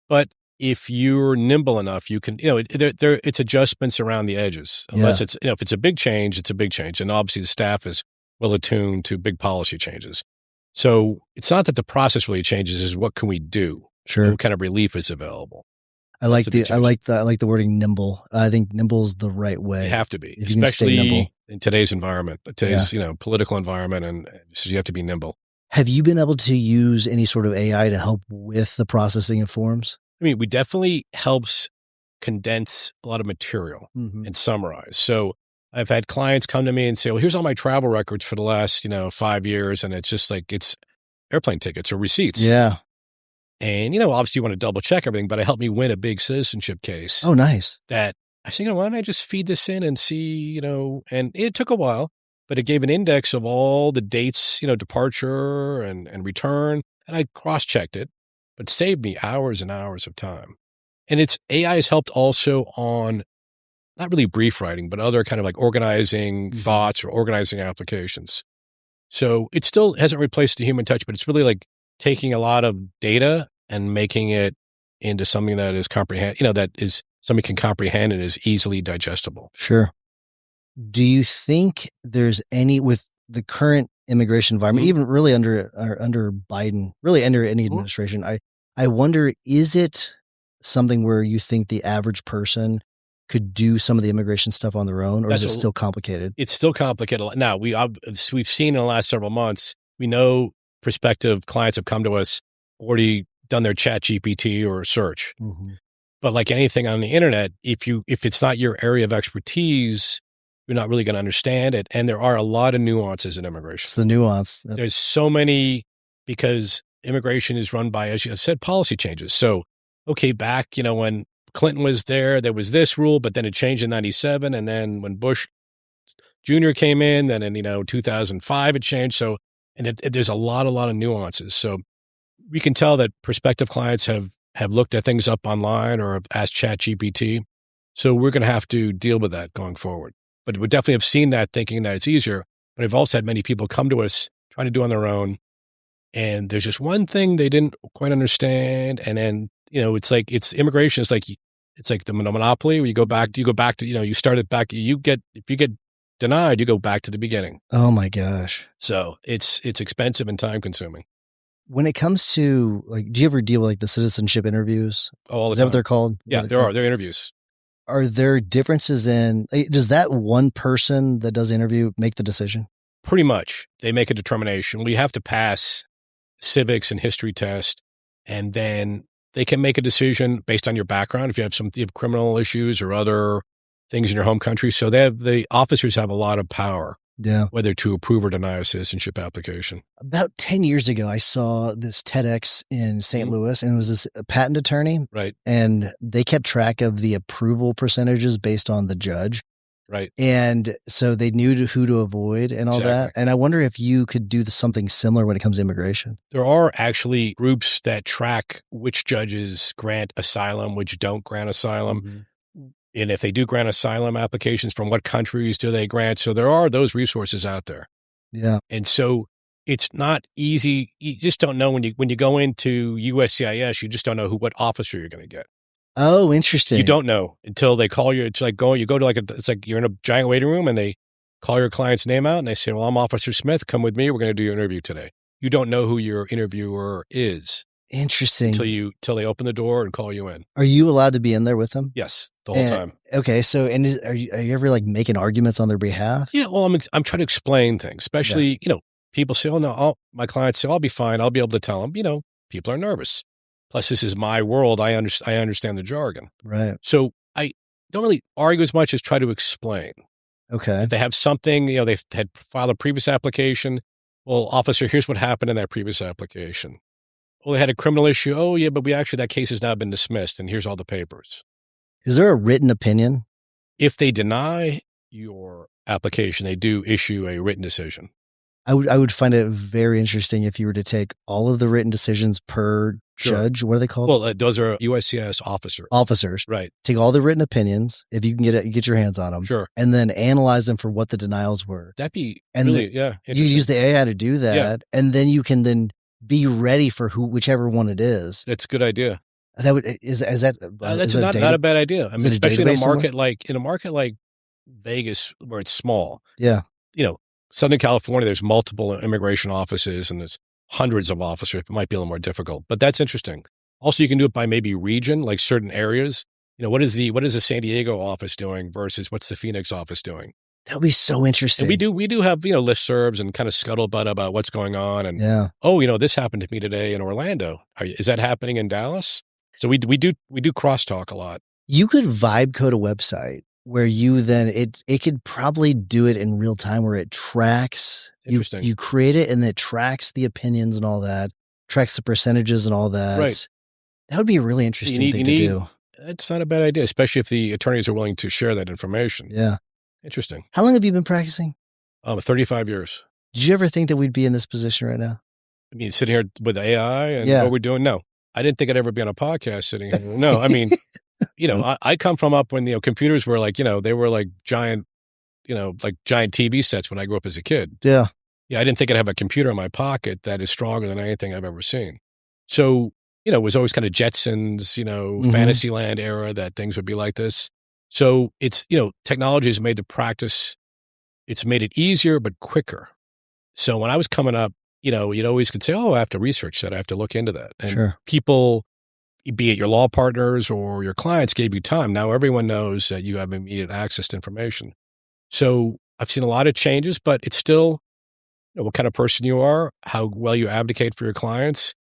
But if you're nimble enough, you can, it's adjustments around the edges. Unless it's, if it's a big change, it's a big change. And obviously the staff is well attuned to big policy changes. So it's not that the process really changes, is what can we do? Sure. What kind of relief is available? I like the wording nimble. I think nimble is the right way. You have to be, if you can stay nimble in today's environment, political environment, and so you have to be nimble. Have you been able to use any sort of AI to help with the processing of forms? I mean, we definitely helps condense a lot of material and summarize. So I've had clients come to me and say, well, here's all my travel records for the last, 5 years. And it's just like, it's airplane tickets or receipts. Yeah. And, obviously you want to double check everything, but it helped me win a big citizenship case. Oh, nice. That I said, why don't I just feed this in and see, and it took a while, but it gave an index of all the dates, departure and return. And I cross-checked it, but saved me hours and hours of time. And AI has helped also on not really brief writing, but other kind of like organizing thoughts or organizing applications. So it still hasn't replaced the human touch, but it's really like taking a lot of data and making it into something that is that is somebody can comprehend and is easily digestible. Sure. Do you think there's any, with the current immigration environment, even really under Biden, really under any administration, I wonder, is it something where you think the average person could do some of the immigration stuff on their own, or is it still complicated? It's still complicated. Now, we've seen in the last several months, we know prospective clients have come to us, already done their chat GPT or search. But like anything on the internet, if it's not your area of expertise, you're not really going to understand it. And there are a lot of nuances in immigration. It's the nuance. There's so many, because immigration is run by, as you said, policy changes. So, okay, back, when Clinton was there was this rule, but then it changed in 97. And then when Bush Jr. came in, then in, 2005, it changed. So, and there's a lot of nuances. So we can tell that prospective clients have looked at things up online or have asked ChatGPT. So we're going to have to deal with that going forward. But we definitely have seen that, thinking that it's easier. But I've also had many people come to us trying to do on their own. And there's just one thing they didn't quite understand. And then, it's immigration. It's like the monopoly where you go back to, you start it back. If you get denied, you go back to the beginning. Oh my gosh. So it's expensive and time consuming. When it comes to, do you ever deal with the citizenship interviews? Oh, all the time. Is that what they're called? Yeah, there are. They're interviews. Are there differences does that one person that does the interview make the decision? Pretty much. They make a determination. We have to pass civics and history test, and then they can make a decision based on your background. If you have criminal issues or other things in your home country. So the officers have a lot of power. Yeah. Whether to approve or deny a citizenship application. About 10 years ago, I saw this TEDx in St. Louis, and it was this patent attorney. Right. And they kept track of the approval percentages based on the judge. Right. And so they knew who to avoid and all that. And I wonder if you could do something similar when it comes to immigration. There are actually groups that track which judges grant asylum, which don't grant asylum. And if they do grant asylum applications, from what countries do they grant? So there are those resources out there. Yeah. And so it's not easy. You just don't know when you go into USCIS, you just don't know what officer you're going to get. Oh, interesting. You don't know until they call you. It's like you go to it's like you're in a giant waiting room and they call your client's name out and they say, well, I'm Officer Smith. Come with me. We're going to do your interview today. You don't know who your interviewer is. Interesting. Until they open the door and call you in. Are you allowed to be in there with them? Yes, the whole time. Okay, so are you ever making arguments on their behalf? Yeah, well, I'm trying to explain things, especially people say, "Oh no," my clients say, "I'll be fine. I'll be able to tell them." People are nervous. Plus, this is my world. I understand the jargon. Right. So don't really argue as much as try to explain. Okay. If they have something, they've had filed a previous application. Well, officer, here's what happened in that previous application. Well, they had a criminal issue. Oh, yeah, but that case has now been dismissed, and here's all the papers. Is there a written opinion? If they deny your application, they do issue a written decision. I would find it very interesting if you were to take all of the written decisions per judge. What are they called? Well, those are USCIS officers. Officers. Right. Take all the written opinions, if you can get your hands on them. Sure. And then analyze them for what the denials were. That'd be You use the AI to do that. Yeah. And then you can then be ready for whichever one it is. That's a good idea. That's not a bad idea. I mean, especially in a market like Vegas where it's small. Yeah. Southern California, there's multiple immigration offices and there's hundreds of officers. It might be a little more difficult, but that's interesting. Also, you can do it by maybe region, like certain areas. What is the San Diego office doing versus what's the Phoenix office doing? That would be so interesting. And we do have, listservs and kind of scuttlebutt about what's going on. And, this happened to me today in Orlando. Is that happening in Dallas? So we do crosstalk a lot. You could vibe code a website where you then it could probably do it in real time where it tracks. Interesting. You create it and it tracks the opinions and all that, tracks the percentages and all that. Right. That would be a really interesting thing to do. It's not a bad idea, especially if the attorneys are willing to share that information. Yeah. Interesting. How long have you been practicing? 35 years. Did you ever think that we'd be in this position right now? I mean, sitting here with AI and what we're doing? No. I didn't think I'd ever be on a podcast sitting here. No, I mean, I come from up when, computers were like, they were like giant, like giant TV sets when I grew up as a kid. Yeah. Yeah. I didn't think I'd have a computer in my pocket that is stronger than anything I've ever seen. So, it was always kind of Jetsons, Fantasyland era that things would be like this. So it's, technology has made the practice, it's made it easier, but quicker. So when I was coming up, you'd always could say, I have to research that. I have to look into that. And people, be it your law partners or your clients, gave you time. Now everyone knows that you have immediate access to information. So I've seen a lot of changes, but it's still, what kind of person you are, how well you advocate for your clients.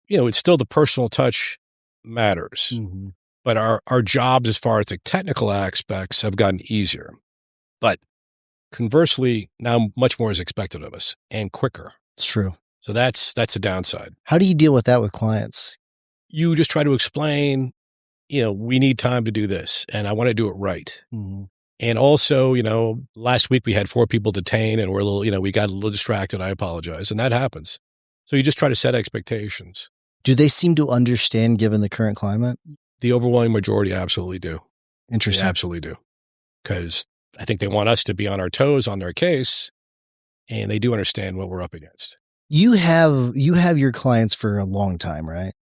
It's still the personal touch matters. Mm-hmm. But our jobs as far as the technical aspects have gotten easier. But conversely, now much more is expected of us and quicker. It's true. So that's the downside. How do you deal with that with clients? You just try to explain, we need time to do this and I want to do it right. Mm-hmm. And also, last week we had 4 people detained and we're a little, we got a little distracted. I apologize. And that happens. So you just try to set expectations. Do they seem to understand given the current climate? The overwhelming majority absolutely do. Interesting. They absolutely do. Because I think they want us to be on our toes on their case. And they do understand what we're up against. You have your clients for a long time, right?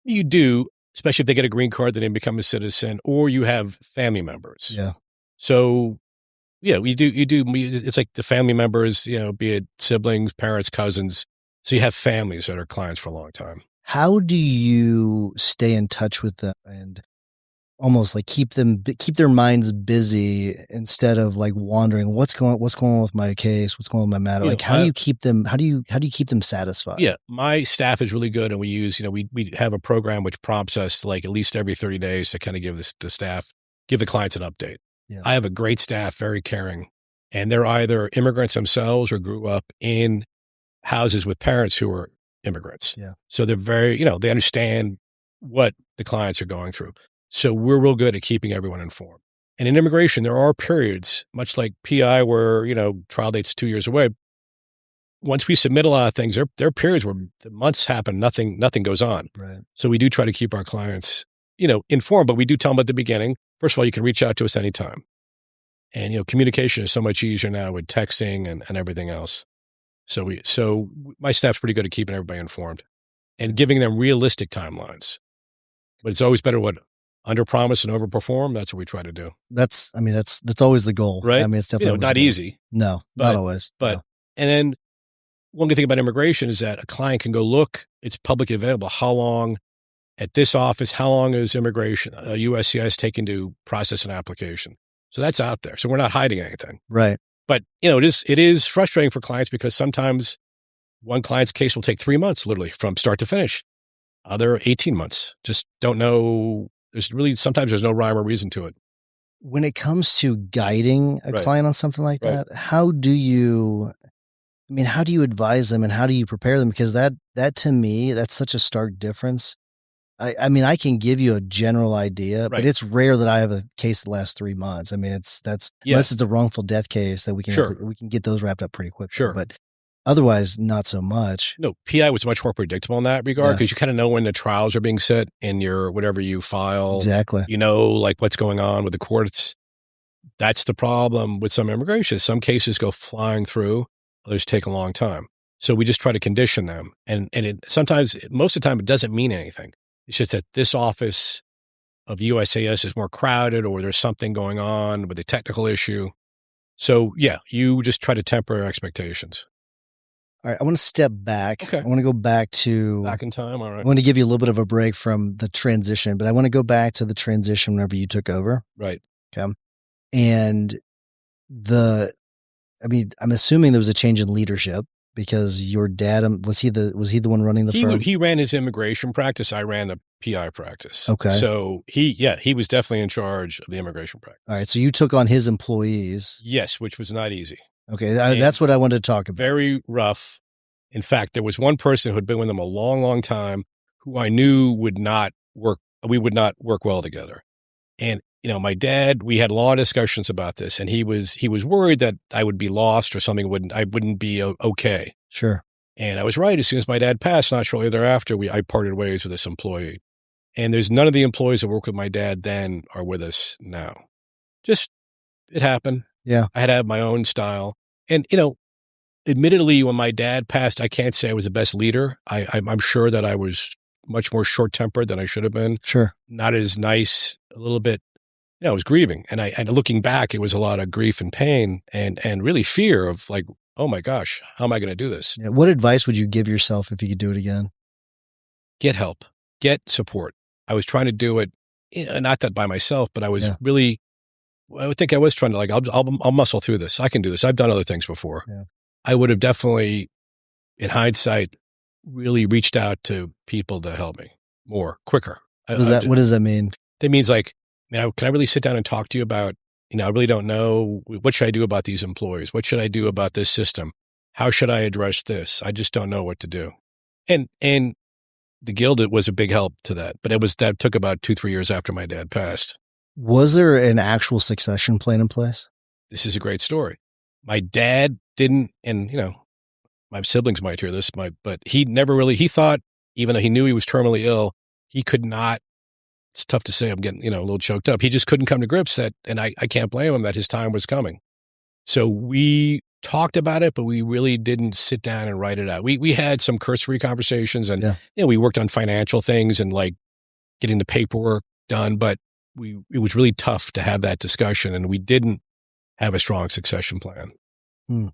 You do, especially if they get a green card, then they become a citizen, or you have family members. Yeah. So, we do. It's like the family members, be it siblings, parents, cousins. So you have families that are clients for a long time. How do you stay in touch with them and almost like keep their minds busy instead of like wandering? What's going on with my case? What's going on with my matter? Like, how do you keep them satisfied? Yeah. My staff is really good. And we use, we have a program which prompts us like at least every 30 days to kind of give the staff, give the clients an update. Yeah. I have a great staff, very caring, and they're either immigrants themselves or grew up in houses with parents who are immigrants. Yeah. So they're very, they understand what the clients are going through. So we're real good at keeping everyone informed. And in immigration, there are periods, much like PI, where, trial date's 2 years away. Once we submit a lot of things, there are periods where the months happen, nothing goes on. Right. So we do try to keep our clients, informed, but we do tell them at the beginning, first of all, you can reach out to us anytime. And, communication is so much easier now with texting and everything else. So my staff's pretty good at keeping everybody informed and giving them realistic timelines. But it's always better under promise and over perform. That's what we try to do. That's always the goal, right? I mean, it's definitely not easy. No, not always. But and then one good thing about immigration is that a client can go look. It's publicly available. How long at this office? How long is immigration USCIS taking to process an application? So that's out there. So we're not hiding anything, right? But, it is frustrating for clients because sometimes one client's case will take 3 months, literally from start to finish. Other 18 months, just don't know. Sometimes there's no rhyme or reason to it. When it comes to guiding a client on something like that, how do you advise them and how do you prepare them? Because that to me, that's such a stark difference. I mean, I can give you a general idea, but it's rare that I have a case that lasts 3 months. I mean, unless it's a wrongful death case that we can get those wrapped up pretty quickly. Sure. But otherwise, not so much. No, PI was much more predictable in that regard because you kind of know when the trials are being set in your whatever you file. Exactly. You know, like what's going on with the courts. That's the problem with some immigration. Some cases go flying through, others take a long time. So we just try to condition them. And sometimes, most of the time, it doesn't mean anything. It's just that this office of USAS is more crowded or there's something going on with a technical issue. So, yeah, you just try to temper your expectations. All right, I want to step back. Okay. I want to go back to... Back in time, all right. I want to give you a little bit of a break from the transition, but I want to go back to the transition whenever you took over. Right. Okay. And I'm assuming there was a change in leadership because your dad, was he the one running the firm? He ran his immigration practice. I ran the PI practice. Okay. So he was definitely in charge of the immigration practice. All right. So you took on his employees. Yes, which was not easy. Okay. That's what I wanted to talk about. Very rough. In fact, there was one person who had been with them a long, long time who I knew we would not work well together. And, my dad, we had long discussions about this, and he was worried that I would be lost or something I wouldn't be okay. Sure. And I was right. As soon as my dad passed, not shortly thereafter, I parted ways with this employee. And there's none of the employees that worked with my dad then are with us now. Just, it happened. Yeah. I had to have my own style. And, admittedly, when my dad passed, I can't say I was the best leader. I'm sure that I was much more short-tempered than I should have been. Sure. Not as nice, a little bit. I was grieving. And looking back, it was a lot of grief and pain and really fear of like, oh my gosh, how am I going to do this? Yeah. What advice would you give yourself if you could do it again? Get help. Get support. I was trying to do it, not that by myself, but I was really, I would think I was trying to I'll muscle through this. I can do this. I've done other things before. Yeah. I would have definitely, in hindsight, really reached out to people to help me quicker. What does that mean? That means can I really sit down and talk to you about, I really don't know. What should I do about these employees? What should I do about this system? How should I address this? I just don't know what to do. And the Guild, it was a big help to that. But that took about 2-3 years after my dad passed. Was there an actual succession plan in place? This is a great story. My dad didn't, and my siblings might hear this, but he never really, he thought, even though he knew he was terminally ill, he could not, it's tough to say, I'm getting, a little choked up. He just couldn't come to grips that, and I can't blame him, that his time was coming. So we talked about it, but we really didn't sit down and write it out. We had some cursory conversations and, we worked on financial things and getting the paperwork done, but it was really tough to have that discussion, and we didn't have a strong succession plan.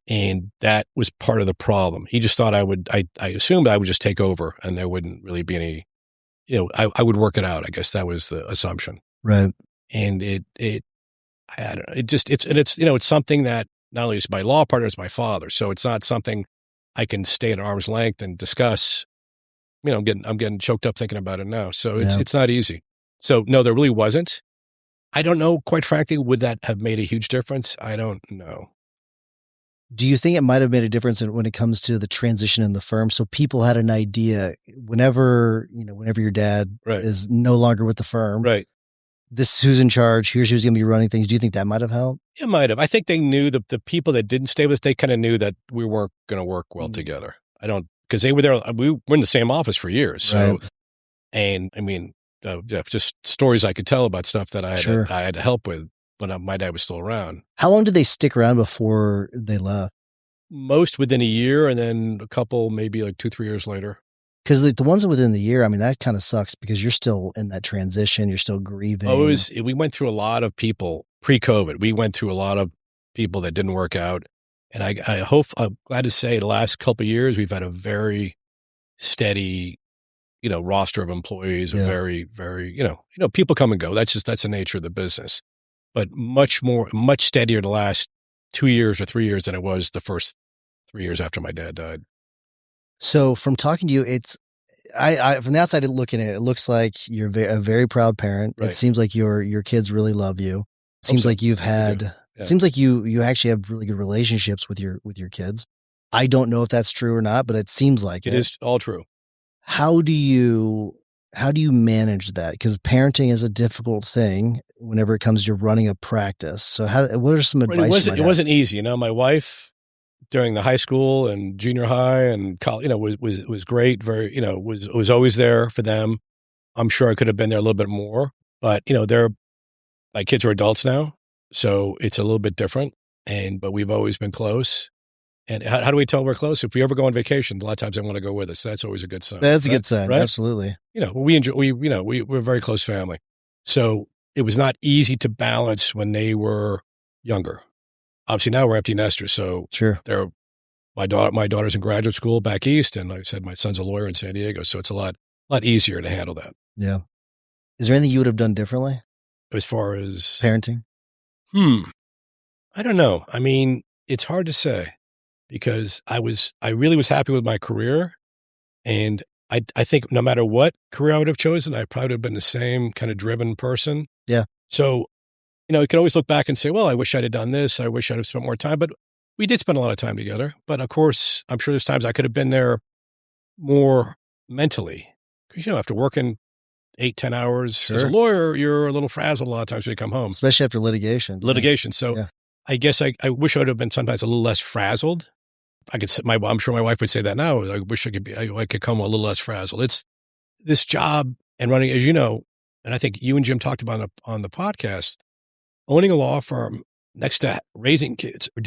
And that was part of the problem. He just thought I assumed I would just take over and there wouldn't really be any, I would work it out. I guess that was the assumption. Right. And I don't know, it's something that not only is my law partner, it's my father. So it's not something I can stay at arm's length and discuss. I'm getting choked up thinking about it now. So it's not easy. So no, there really wasn't. I don't know, quite frankly, would that have made a huge difference? I don't know. Do you think it might have made a difference when it comes to the transition in the firm? So people had an idea whenever your dad is no longer with the firm, right? This is who's in charge. Here's who's going to be running things. Do you think that might have helped? It might have. I think they knew the people that didn't stay with us, they kind of knew that we weren't going to work well together. Because they were there. We were in the same office for years. So, and just stories I could tell about stuff that I had to help with when my dad was still around. How long did they stick around before they left? Most within a year, and then a couple maybe 2-3 years later. Because the ones within the year, that kind of sucks because you're still in that transition. You're still grieving. Oh, we went through a lot of people pre-COVID. We went through a lot of people that didn't work out. And I'm glad to say the last couple of years, we've had a very steady, roster of employees, a very, very, people come and go. That's the nature of the business. But much steadier the last 2 years or 3 years than it was the first 3 years after my dad died. So from talking to you, I from the outside looking at it, it looks like you're a very proud parent. Right. It seems like your kids really love you. seems like you've had, it seems like you actually have really good relationships with your kids. I don't know if that's true or not, but it seems like it is all true. How do you manage that? Because parenting is a difficult thing whenever it comes to running a practice. So what are some advice? It wasn't easy. My wife during the high school and junior high and college, was great. Very, was always there for them. I'm sure I could have been there a little bit more, but my kids are adults now, so it's a little bit different. But we've always been close. And how do we tell we're close? If we ever go on vacation, a lot of times they want to go with us. That's always a good sign. That's a good sign. Right? Absolutely. We're a very close family. So it was not easy to balance when they were younger. Obviously now we're empty nesters. So sure. My daughter's in graduate school back east. And like I said, my son's a lawyer in San Diego. So it's a lot easier to handle that. Yeah. Is there anything you would have done differently? As far as parenting? I don't know. I mean, it's hard to say. Because I really was happy with my career. And I think no matter what career I would have chosen, I probably would have been the same kind of driven person. Yeah. So, you could always look back and say, well, I wish I'd have done this. I wish I'd have spent more time. But we did spend a lot of time together. But of course, I'm sure there's times I could have been there more mentally. Because, after working 8-10 hours as a lawyer, you're a little frazzled a lot of times when you come home. Especially after litigation. Yeah. So I guess I wish I would have been sometimes a little less frazzled. I'm sure my wife would say that now. I wish I could come a little less frazzled. It's this job and running, as you know, and I think you and Jim talked about on the podcast, owning a law firm next to raising kids or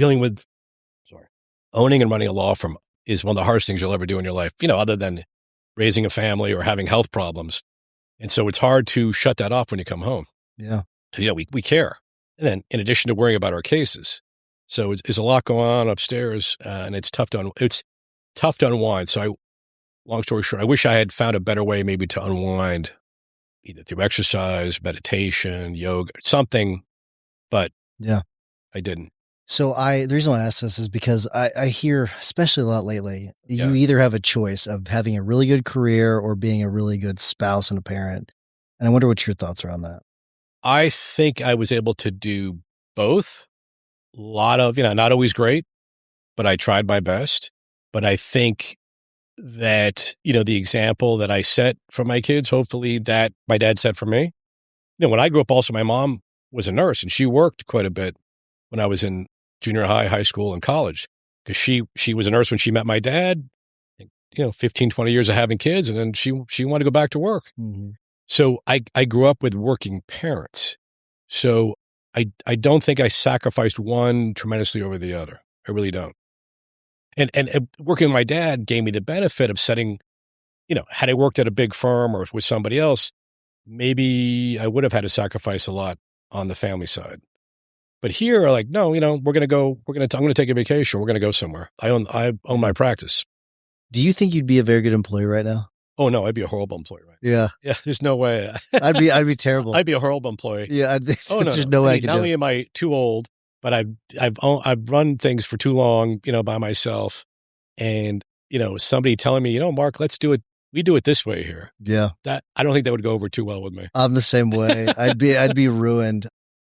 owning and running a law firm is one of the hardest things you'll ever do in your life, other than raising a family or having health problems. And so it's hard to shut that off when you come home. Yeah. We care. And then in addition to worrying about our cases. So there's a lot going on upstairs, and it's tough to unwind. So long story short, I wish I had found a better way maybe to unwind, either through exercise, meditation, yoga, something, but I didn't. So the reason why I ask this is because I hear, especially a lot lately, you either have a choice of having a really good career or being a really good spouse and a parent. And I wonder what your thoughts are on that. I think I was able to do both. A lot of, not always great, but I tried my best. But I think that, the example that I set for my kids, hopefully that my dad set for me. When I grew up also, my mom was a nurse and she worked quite a bit when I was in junior high school, and college. Because she was a nurse when she met my dad, 15, 20 years of having kids. And then she wanted to go back to work. Mm-hmm. So I grew up with working parents. So I don't think I sacrificed one tremendously over the other. I really don't. And working with my dad gave me the benefit of setting, had I worked at a big firm or with somebody else, maybe I would have had to sacrifice a lot on the family side. But here, no, I'm going to take a vacation. We're going to go somewhere. I own my practice. Do you think you'd be a very good employee right now? Oh no, I'd be a horrible employee, right? Yeah. Yeah. There's no way. I'd be terrible. I'd be a horrible employee. Yeah. There's no way I could not only am I too old, but I've run things for too long, by myself. And, somebody telling me, Mark, let's do it. We do it this way here. Yeah. That I don't think that would go over too well with me. I'm the same way. I'd be ruined.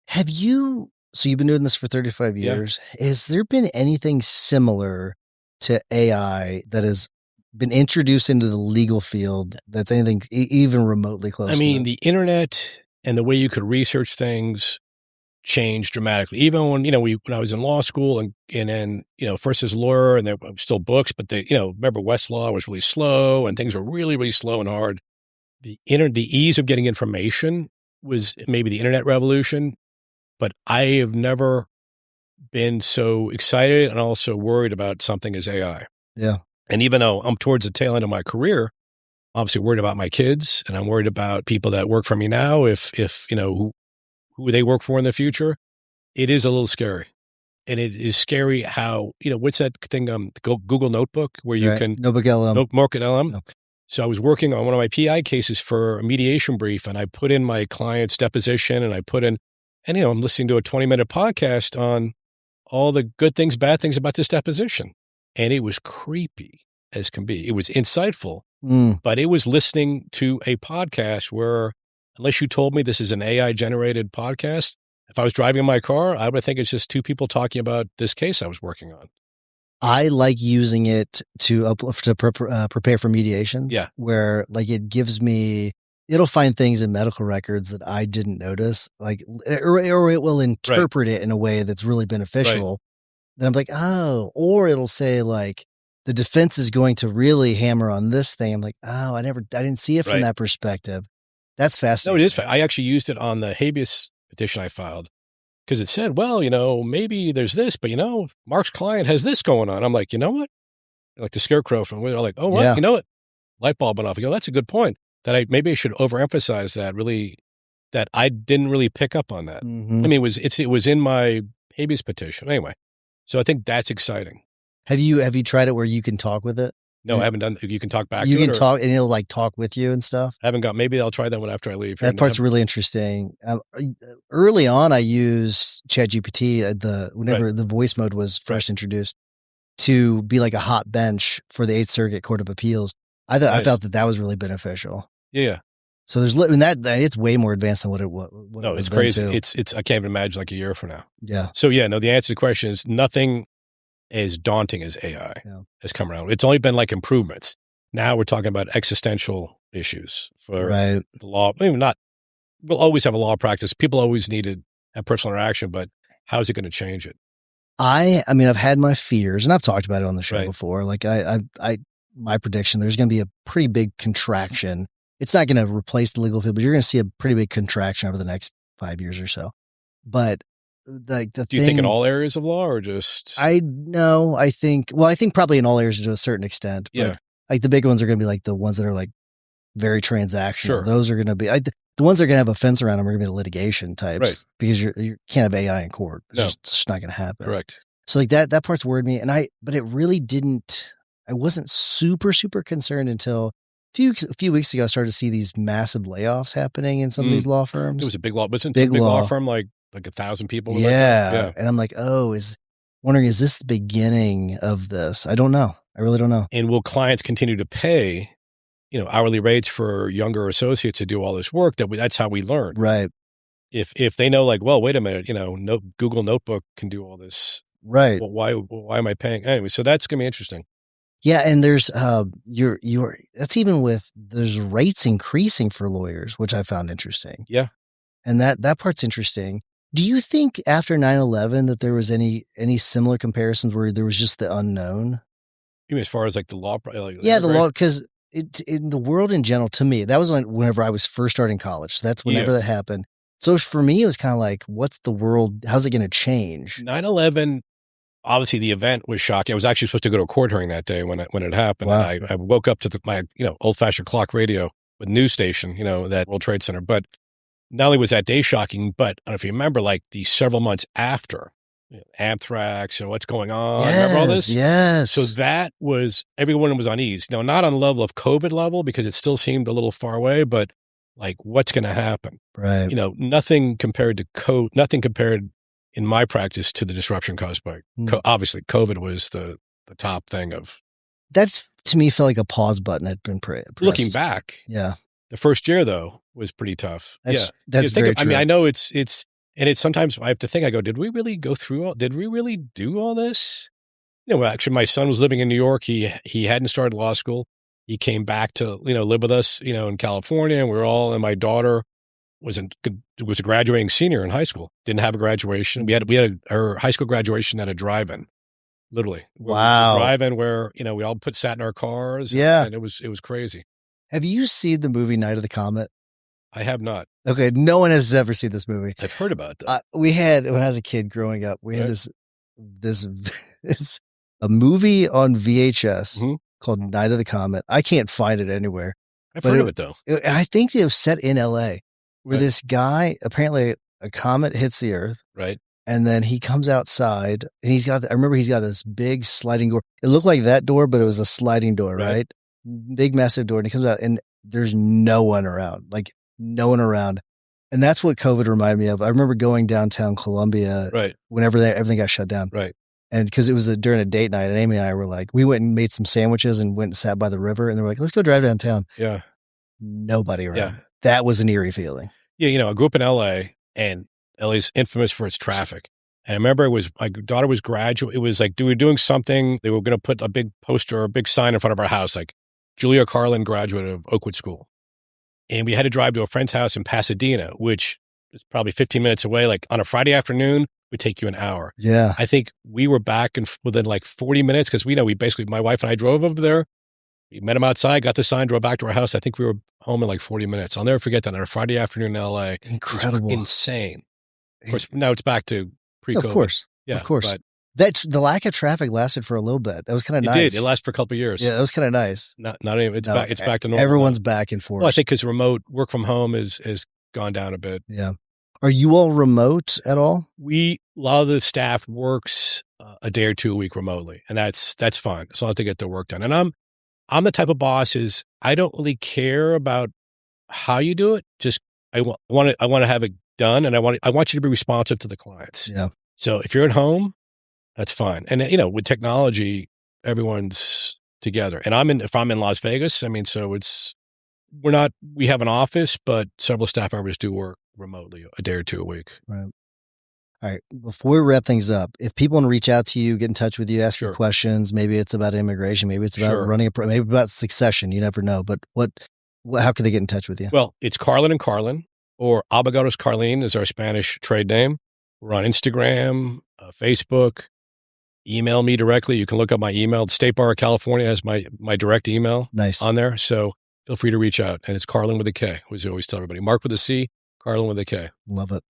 So you've been doing this for 35 years. Yeah. Has there been anything similar to AI that has been introduced into the legal field that's anything even remotely close? I mean, the internet and the way you could research things changed dramatically. Even when, when I was in law school and then, first as a lawyer and there were still books, but remember Westlaw was really slow and things were really, really slow and hard. The ease of getting information was maybe the internet revolution, but I have never been so excited and also worried about something as AI. Yeah. And even though I'm towards the tail end of my career, obviously worried about my kids and I'm worried about people that work for me now, if who they work for in the future, it is a little scary. And it is scary how, what's that thing, Google Notebook where you can... Notebook LM. Notebook LM. No. So I was working on one of my PI cases for a mediation brief and I put in my client's deposition and I'm listening to a 20-minute podcast on all the good things, bad things about this deposition. And it was creepy as can be. It was insightful, but it was listening to a podcast where, unless you told me this is an AI-generated podcast, If I was driving in my car, I would think it's just two people talking about this case I was working on. I like using it to prepare for mediations. Yeah. Where like it gives me, it'll find things in medical records that I didn't notice, like, or it will interpret it in a way that's really beneficial. Right. Then I'm like, oh, or it'll say like the defense is going to really hammer on this thing. I'm like, oh, I didn't see it from that perspective. That's fascinating. No, it is. I actually used it on the habeas petition I filed because it said, well, maybe there's this, but Marc's client has this going on. I'm like, you know what? Like the scarecrow from, they're like, oh, what? Yeah. You know what? Light bulb went off. I go, that's a good point. That maybe I should overemphasize that really, that I didn't really pick up on that. Mm-hmm. I mean, it was in my habeas petition anyway. So I think that's exciting. Have you tried it where you can talk with it? No, I haven't done. You can talk back. You can talk, and it'll like talk with you and stuff. I haven't got. Maybe I'll try that one after I leave. That part's really interesting. Early on, I used ChatGPT whenever the voice mode was first introduced to be like a hot bench for the 8th Circuit Court of Appeals. I felt that was really beneficial. Yeah. So it's way more advanced than what it was. No, it's crazy. It's I can't even imagine like a year from now. Yeah. So the answer to the question is nothing as daunting as AI has come around. It's only been like improvements. Now we're talking about existential issues for the law. I mean, we'll always have a law practice. People always needed a personal interaction, but how is it going to change it? I mean, I've had my fears, and I've talked about it on the show before. Like my prediction, there's going to be a pretty big contraction. It's not going to replace the legal field, but you're going to see a pretty big contraction over the next 5 years or so. But like do you think in all areas of law or just? I think probably in all areas to a certain extent. But like the big ones are going to be like the ones that are like very transactional. Sure. Those are going to be the ones that are going to have a fence around them are going to be the litigation types, because you can't have AI in court. It's just not going to happen. Correct. So like that part's worried me, but it really didn't. I wasn't super concerned until a few weeks ago. I started to see these massive layoffs happening in some of these law firms. It was a big law, wasn't it? Big law firm like 1,000 people. Yeah. And I'm like, wondering, is this the beginning of this? I don't know. I really don't know. And will clients continue to pay, hourly rates for younger associates to do all this work? That's how we learn. Right. If they know, like, well, wait a minute, Google Notebook can do all this. Right. Well, why am I paying? Anyway, so that's going to be interesting. Yeah. And there's, that's even with, there's rates increasing for lawyers, which I found interesting. Yeah. And that part's interesting. Do you think after 9/11 that there was any similar comparisons where there was just the unknown? You mean as far as like the law? The law, because in the world in general, to me, that was whenever I was first starting college. So that's whenever that happened. So for me, it was kind of like, what's the world? How's it going to change? 9/11, obviously the event was shocking. I was actually supposed to go to a court hearing that day when it happened. Wow. I woke up to my old-fashioned clock radio with news station, that World Trade Center. But not only was that day shocking, but I don't know if you remember, like the several months after, anthrax and what's going on. Remember all this? Yes. So that was, everyone was uneasy. Now, not on the level of COVID level, because it still seemed a little far away, but like what's going to happen? Right. Nothing compared in my practice to the disruption caused by, obviously COVID was the top thing of. That's, to me, felt like a pause button had been pressed. Looking back. Yeah. The first year, though, was pretty tough. That's very true. I mean, I know it's sometimes I have to think, I go, did we really do all this? Actually, my son was living in New York. He hadn't started law school. He came back to, live with us, in California, and and my daughter was a graduating senior in high school. Didn't have a graduation. We had her high school graduation at a drive-in, literally. Wow. Drive-in where, we all sat in our cars. Yeah. And it was crazy. Have you seen the movie Night of the Comet? I have not. Okay. No one has ever seen this movie. I've heard about that. When I was a kid growing up, we had this a movie on VHS called Night of the Comet. I can't find it anywhere. I've heard of it though. I think it was set in LA where this guy, apparently a comet hits the earth. Right. And then he comes outside and I remember he's got this big sliding door. It looked like that door, but it was a sliding door, right? Big, massive door. And he comes out and there's no one around, like no one around. And that's what COVID reminded me of. I remember going downtown Columbia whenever everything got shut down. Right. And because it was during a date night, and Amy and I were like, we went and made some sandwiches and went and sat by the river. And they were like, let's go drive downtown. Yeah. Nobody around. Yeah. That was an eerie feeling. Yeah. I grew up in LA and LA's infamous for its traffic. And I remember my daughter was graduate. It was like, we were doing something. They were going to put a big poster or a big sign in front of our house, like Julia Karlin, graduate of Oakwood School. And we had to drive to a friend's house in Pasadena, which is probably 15 minutes away. Like on a Friday afternoon, would take you an hour. Yeah. I think we were back within like 40 minutes because my wife and I drove over there. We met him outside, got the sign, drove back to our house. I think we were home in like 40 minutes. I'll never forget that on a Friday afternoon in LA. Incredible. Insane. Of course, now it's back to pre-COVID. Of course. Yeah, of course. But the lack of traffic lasted for a little bit. That was kind of nice. It did. It lasted for a couple of years. Yeah, that was kind of nice. Not even. It's back to normal. Everyone's back and forth. Well, I think because remote work from home is gone down a bit. Yeah. Are you all remote at all? A lot of the staff works a day or two a week remotely, and that's fine. So I have to get the work done. And I'm the type of boss is I don't really care about how you do it. Just I want to have it done, and I want you to be responsive to the clients. Yeah. So if you're at home, that's fine. And with technology, everyone's together. And if I'm in Las Vegas, I mean, so we have an office, but several staff members do work remotely a day or two a week. Right. All right. Before we wrap things up, if people want to reach out to you, get in touch with you, ask you questions, maybe it's about immigration, maybe it's about running maybe about succession. You never know. But how can they get in touch with you? Well, it's Karlin and Karlin, or Abogados Karlin is our Spanish trade name. We're on Instagram, Facebook. Email me directly. You can look up my email. The State Bar of California has my direct email on there. So feel free to reach out. And it's Karlin with a K, as I always tell everybody. Marc with a C, Karlin with a K. Love it.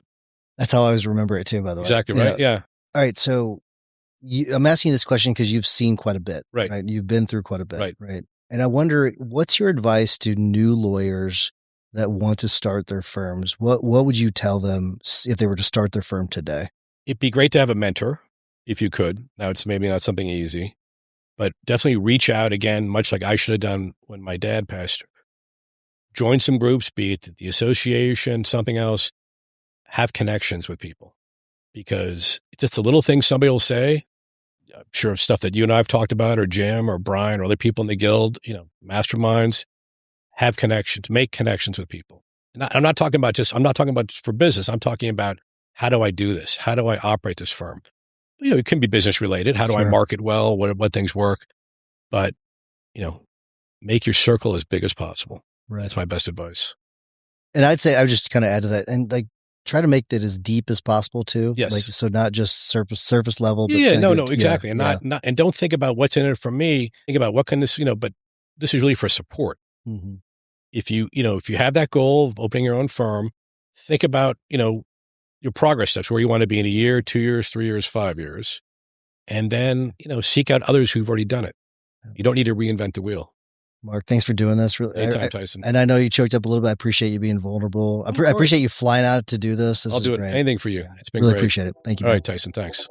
That's how I always remember it too, by the way. Exactly right. Yeah. All right. So I'm asking you this question because you've seen quite a bit. Right. You've been through quite a bit. Right. And I wonder, what's your advice to new lawyers that want to start their firms? What would you tell them if they were to start their firm today? It'd be great to have a mentor if you could. Now, it's maybe not something easy, but definitely reach out again, much like I should have done when my dad passed. Join some groups, be it the association, something else. Have connections with people, because it's just a little thing somebody will say. I'm sure of stuff that you and I have talked about, or Jim or Brian or other people in the guild, masterminds. Have connections, make connections with people. And I'm not talking about just for business. I'm talking about, how do I do this? How do I operate this firm? It can be business related. How do I market well? What things work? But, make your circle as big as possible. Right. That's my best advice. And I'd say I would just kind of add to that, and try to make that as deep as possible too. Yes. So not just surface level. But exactly. And and don't think about what's in it for me. Think about what can this, but this is really for support. Mm-hmm. If you have that goal of opening your own firm, think about, your progress steps, where you want to be in a year, 2 years, 3 years, 5 years. And then, seek out others who've already done it. You don't need to reinvent the wheel. Marc, thanks for doing this. Anytime, Tyson. And I know you choked up a little bit. I appreciate you being vulnerable. I appreciate you flying out to do this. I'll do it. Great. Anything for you. Yeah, It's been really great. Appreciate it. Thank you. All right, Tyson. Thanks.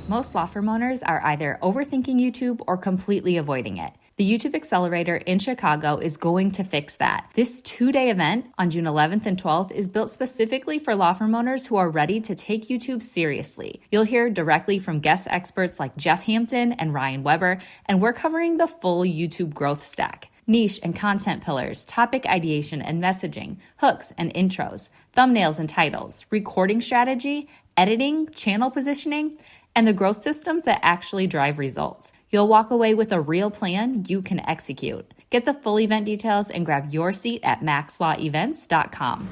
Most law firm owners are either overthinking YouTube or completely avoiding it. The YouTube Accelerator in Chicago is going to fix that. This 2-day event on June 11th and 12th is built specifically for law firm owners who are ready to take YouTube seriously. You'll hear directly from guest experts like Jeff Hampton and Ryan Weber, and we're covering the full YouTube growth stack. Niche and content pillars, topic ideation and messaging, hooks and intros, thumbnails and titles, recording strategy, editing, channel positioning, and the growth systems that actually drive results. You'll walk away with a real plan you can execute. Get the full event details and grab your seat at maxlawevents.com.